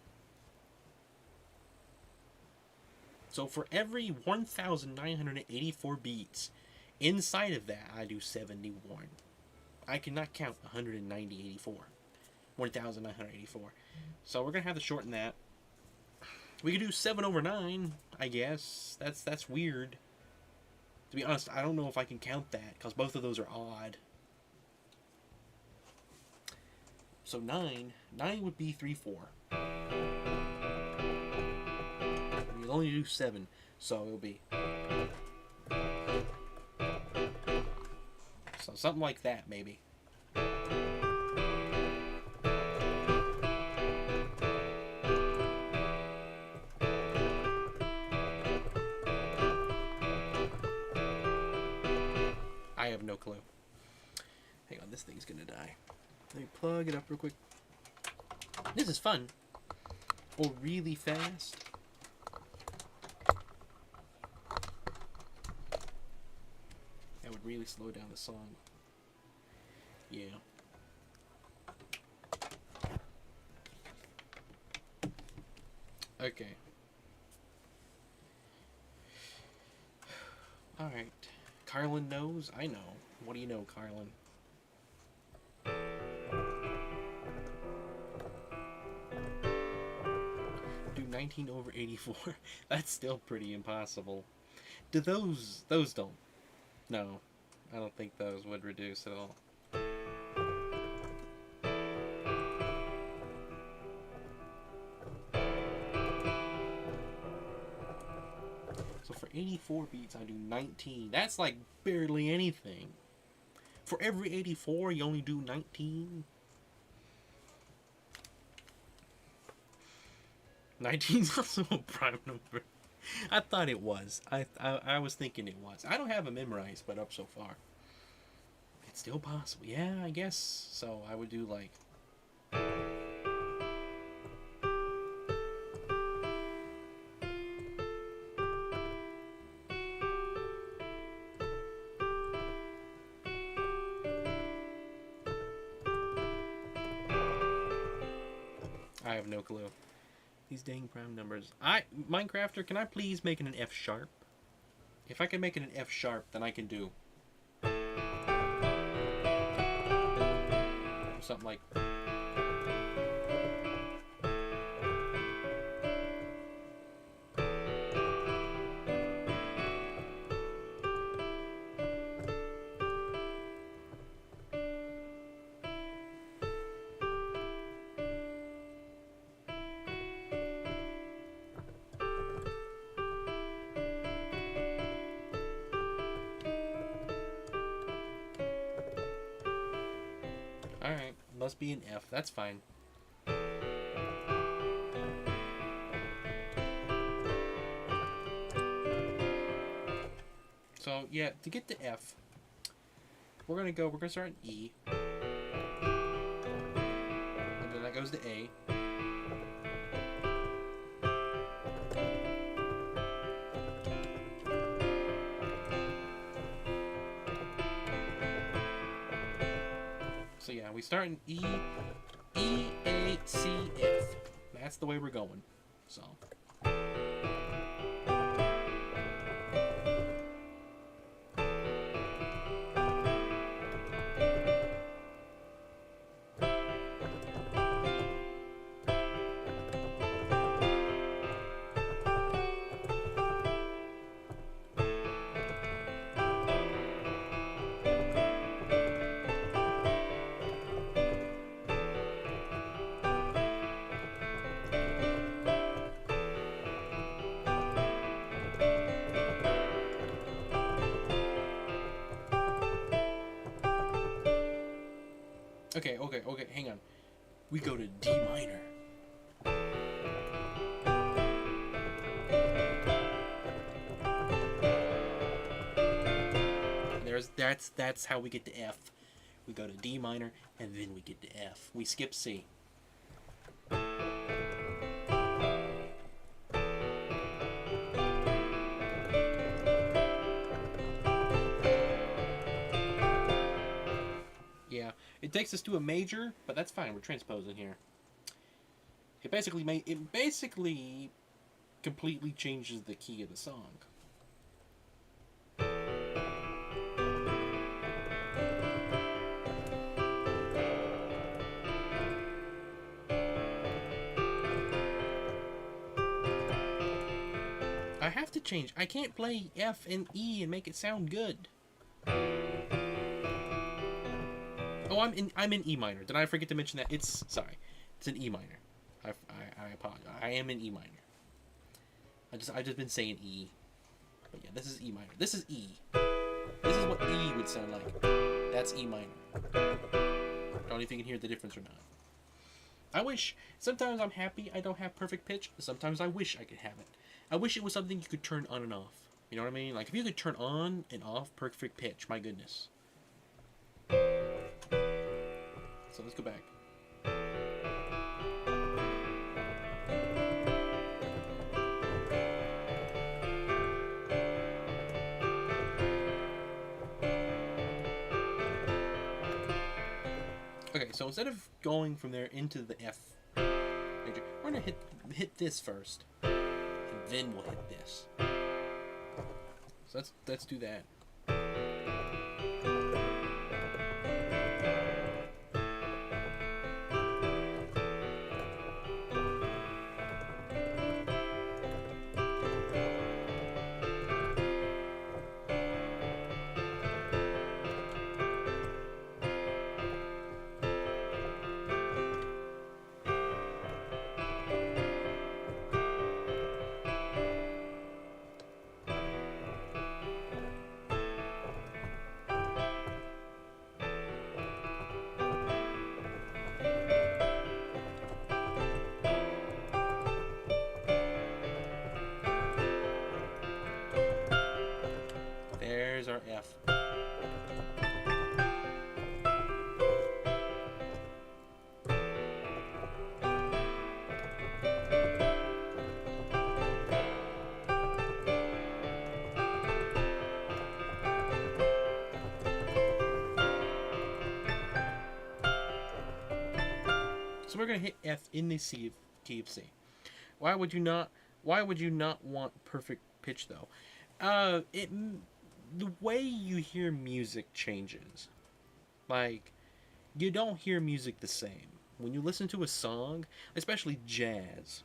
So for every 1,984 beats inside of that, I do 71. I cannot count 184. 1,984. So we're gonna have to shorten that. We could do 7 over 9, I guess. That's weird. To be honest, I don't know if I can count that, because both of those are odd. So 9 would be 3, 4. We'll only do 7, so it'll be... So something like that, maybe. I have no clue. Hang on, this thing's gonna die. Let me plug it up real quick. This is fun. Or really fast. That would really slow down the song. Yeah. Okay. Alright. Carlin knows? I know. What do you know, Carlin? Do 19 over 84. That's still pretty impossible. Do those don't? No. I don't think those would reduce at all. So for 84 beats, I do 19. That's like barely anything. For every 84, you only do 19. 19's also a prime number. I thought it was. I was thinking it was. I don't have it memorized, but up so far. It's still possible. Yeah, I guess. So I would do like... I have no clue. These dang prime numbers. Minecrafter, can I please make it an F sharp? If I can make it an F sharp, then I can do something like... Alright, must be an F. That's fine. So, yeah, to get to F, we're gonna start in E. And then that goes to A. So yeah, we start in E, A, C, F. That's the way we're going. So. Okay, hang on. We go to D minor. That's how we get to F. We go to D minor, and then we get to F. We skip C. Yeah, it takes us to a major, but that's fine. We're transposing here. It basically completely changes the key of the song. I have to change. I can't play F and E and make it sound good. Oh, I'm in E minor. Did I forget to mention that? It's an E minor. I apologize. I am in E minor. I just been saying E. But yeah, this is E minor. This is E. This is what E would sound like. That's E minor. Don't know if you can hear the difference or not. I wish. Sometimes I'm happy I don't have perfect pitch. Sometimes I wish I could have it. I wish it was something you could turn on and off. You know what I mean? Like if you could turn on and off perfect pitch, my goodness. So let's go back. Okay, so instead of going from there into the F major, we're gonna hit this first, and then we'll hit this. So let's do that. There's our F. So we're gonna hit F in the key of C. Why would you not want perfect pitch though? The way you hear music changes. Like, you don't hear music the same. When you listen to a song, especially jazz,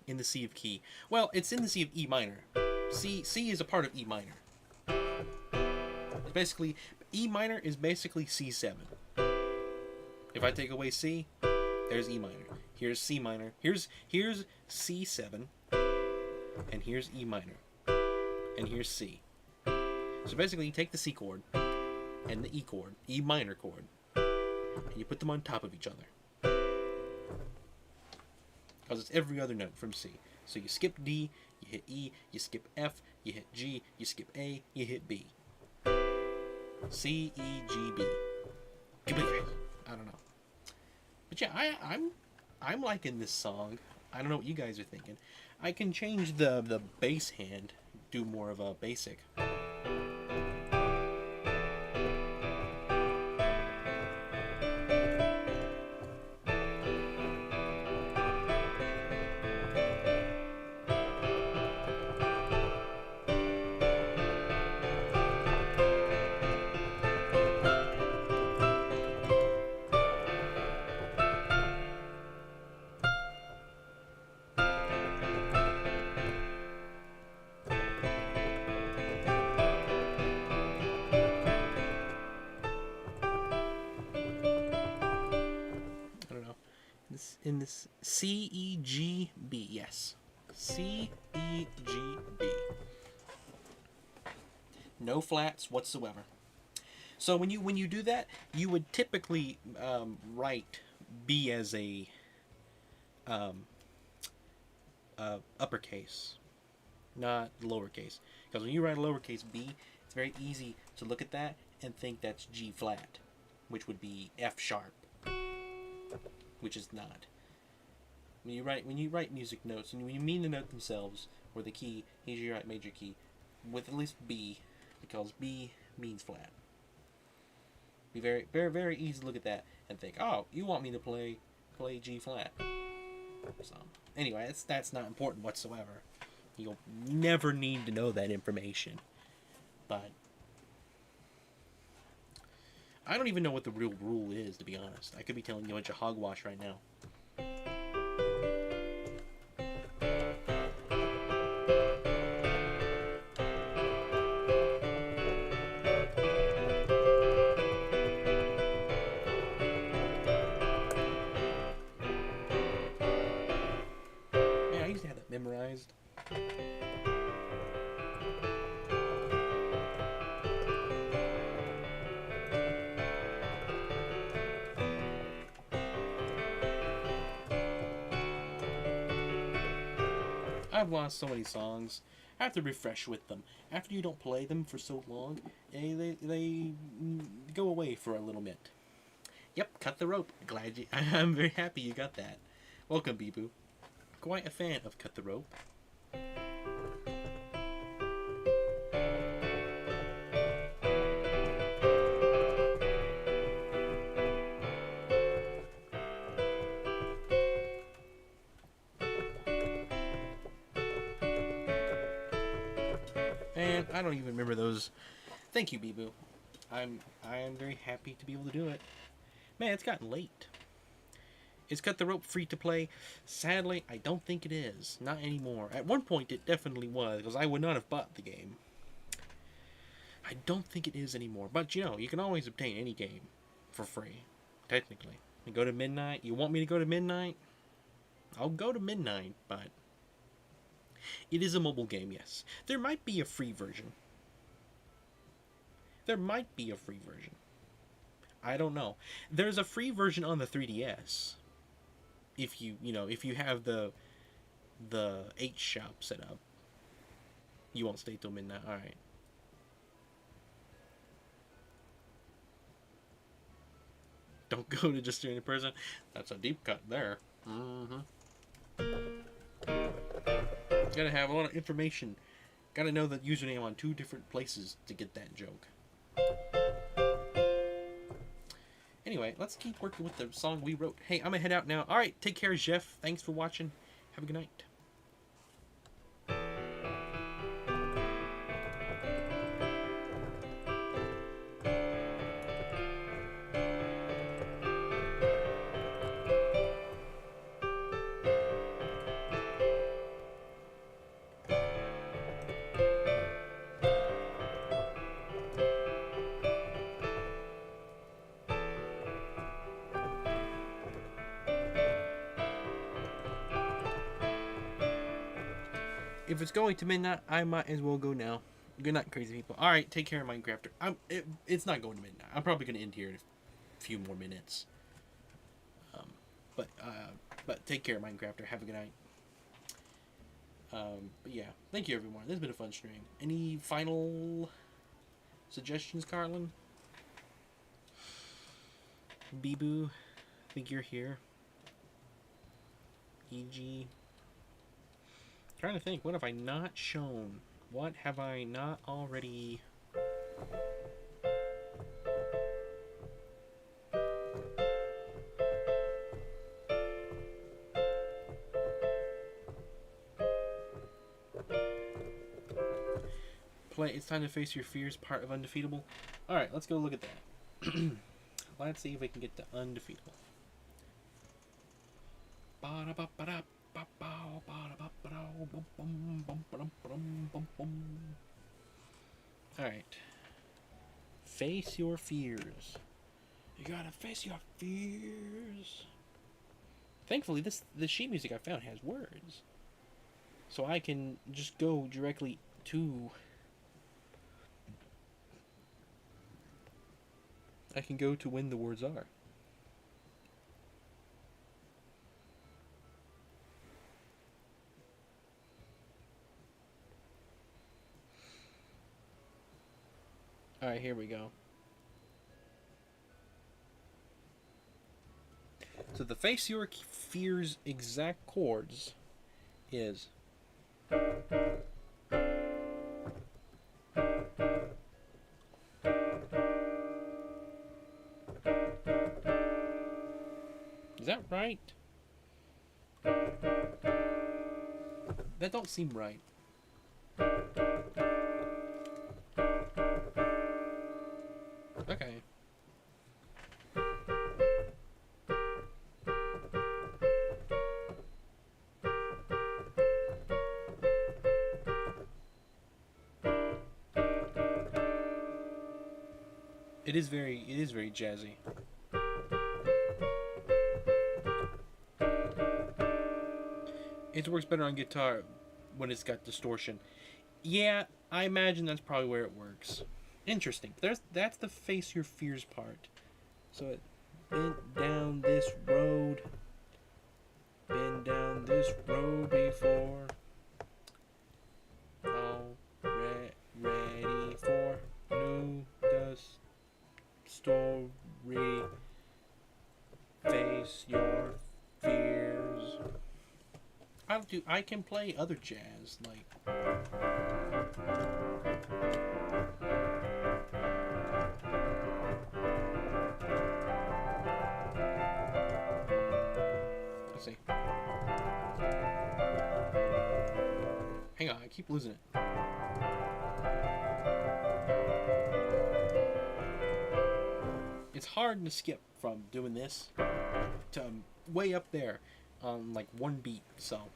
in the C of key. Well, it's in the C of E minor. C is a part of E minor. It's basically, E minor is basically C7. If I take away C, there's E minor. Here's C minor. Here's C7. And here's E minor. And here's C. So basically, you take the C chord and the E chord, E minor chord, and you put them on top of each other. Because it's every other note from C. So you skip D, you hit E, you skip F, you hit G, you skip A, you hit B. C, E, G, B. I don't know. But yeah, I'm liking this song. I don't know what you guys are thinking. I can change the bass hand, do more of a basic. In this C, E, G, B, yes. C, E, G, B. No flats whatsoever. So when you do that, you would typically write B as a um, uppercase, not lowercase. Because when you write a lowercase b, it's very easy to look at that and think that's G flat, which would be F sharp, which is not. When you write music notes, and when you mean the note themselves or the key, you usually write major key with at least B, because B means flat. Be very very very easy to look at that and think, oh, you want me to play G flat. So anyway, that's not important whatsoever. You'll never need to know that information. But I don't even know what the real rule is, to be honest. I could be telling you a bunch of hogwash right now. Man, I used to have that memorized. I've lost so many songs. I have to refresh with them. After you don't play them for so long, they go away for a little bit. Yep, cut the rope. I'm very happy you got that. Welcome, Bibu. Quite a fan of Cut the Rope. And I don't even remember those. Thank you, Bibu. I am very happy to be able to do it. Man, it's gotten late. Is Cut the Rope free to play? Sadly, I don't think it is. Not anymore. At one point, it definitely was, because I would not have bought the game. I don't think it is anymore. But, you know, you can always obtain any game for free, technically. You go to midnight. You want me to go to midnight? I'll go to midnight, but it is a mobile game, yes. There might be a free version. There might be a free version. I don't know. There's a free version on the 3DS. If you have the H shop set up. You won't stay till midnight. All right. Don't go to just doing in person. That's a deep cut there. Gotta have a lot of information. Gotta know the username on 2 different places to get that joke. Anyway, let's keep working with the song we wrote. Hey, I'm gonna head out now. Alright, take care, Jeff. Thanks for watching. Have a good night. If it's going to midnight, I might as well go now. Good night, crazy people. Alright, take care, Minecrafter. It's not going to midnight. I'm probably going to end here in a few more minutes. But take care, Minecrafter. Have a good night. But yeah, thank you, everyone. This has been a fun stream. Any final suggestions, Carlin? Bibu, I think you're here. EG. Trying to think, what have I not shown? What have I not already... Play It's Time to Face Your Fears, part of Undefeatable. Alright, let's go look at that. Let's see if we can get to Undefeatable. Alright. Face your fears. You gotta face your fears. Thankfully, the sheet music I found has words. So I can just go directly to I can go to when the words are. Alright, here we go. So the Face Your Fears exact chords is... Is that right? That don't seem right. Okay. It is very jazzy. It works better on guitar when it's got distortion. Yeah, I imagine that's probably where it works. Interesting. That's the Face Your Fears part. So it bent down this road. Been down this road before. All ready for new dust story. Face your fears. I can play other jazz, like... Let's see. Hang on, I keep losing it. It's hard to skip from doing this to way up there on like one beat, so...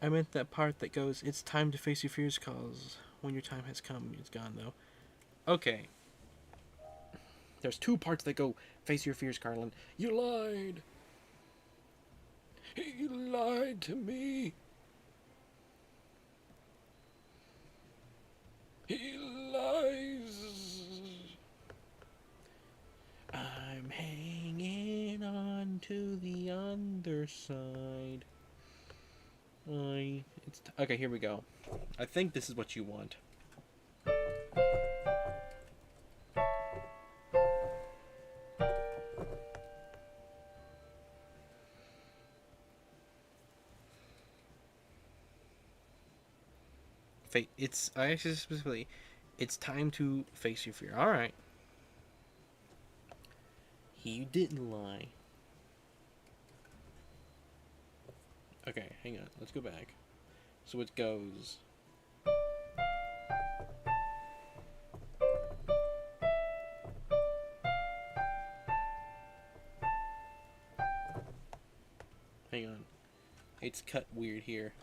I meant that part that goes, it's time to face your fears, cause when your time has come, it's gone, though. Okay. There's two parts that go, face your fears, Carlin. You lied. He lied to me. He lies. I'm hanging on to the underside. Okay, here we go. I think this is what you want. I actually specifically, it's time to face your fear. Alright. He didn't lie. Okay, hang on. Let's go back. So it goes... Hang on. It's cut weird here.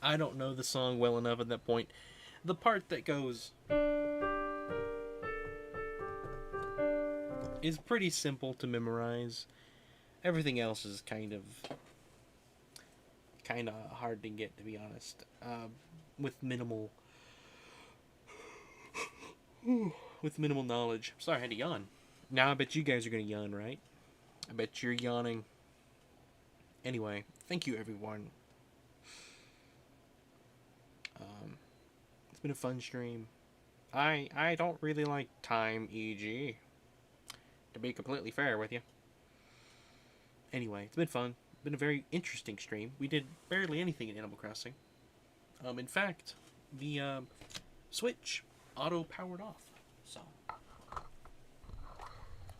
I don't know the song well enough at that point. The part that goes is pretty simple to memorize. Everything else is kind of hard to get, to be honest. With minimal knowledge. Sorry, I had to yawn. Now I bet you guys are gonna yawn, right? I bet you're yawning. Anyway, thank you everyone. It's been a fun stream. I don't really like time, e.g. to be completely fair with you. Anyway, it's been fun. Been a very interesting stream. We did barely anything in Animal Crossing. In fact, the Switch auto-powered off. So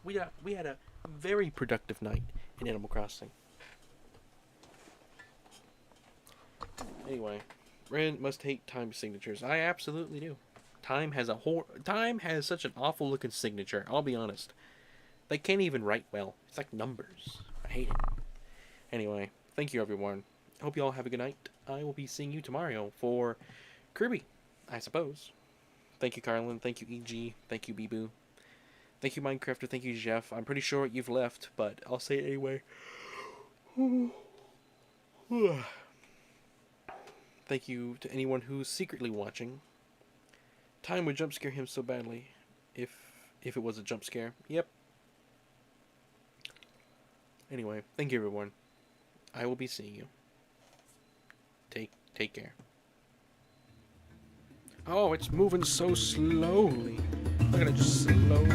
we had a very productive night in Animal Crossing. Anyway, Rand must hate time signatures. I absolutely do. Time has such an awful looking signature. I'll be honest. They can't even write well. It's like numbers. I hate it. Anyway, thank you everyone. Hope you all have a good night. I will be seeing you tomorrow for Kirby, I suppose. Thank you, Carlin. Thank you, EG. Thank you, Biboo. Thank you, Minecrafter. Thank you, Jeff. I'm pretty sure you've left, but I'll say it anyway. Thank you to anyone who's secretly watching. Time would jump scare him so badly. If it was a jump scare. Yep. Anyway, thank you everyone. I will be seeing you. Take care. Oh, it's moving so slowly. Look at it, just slow.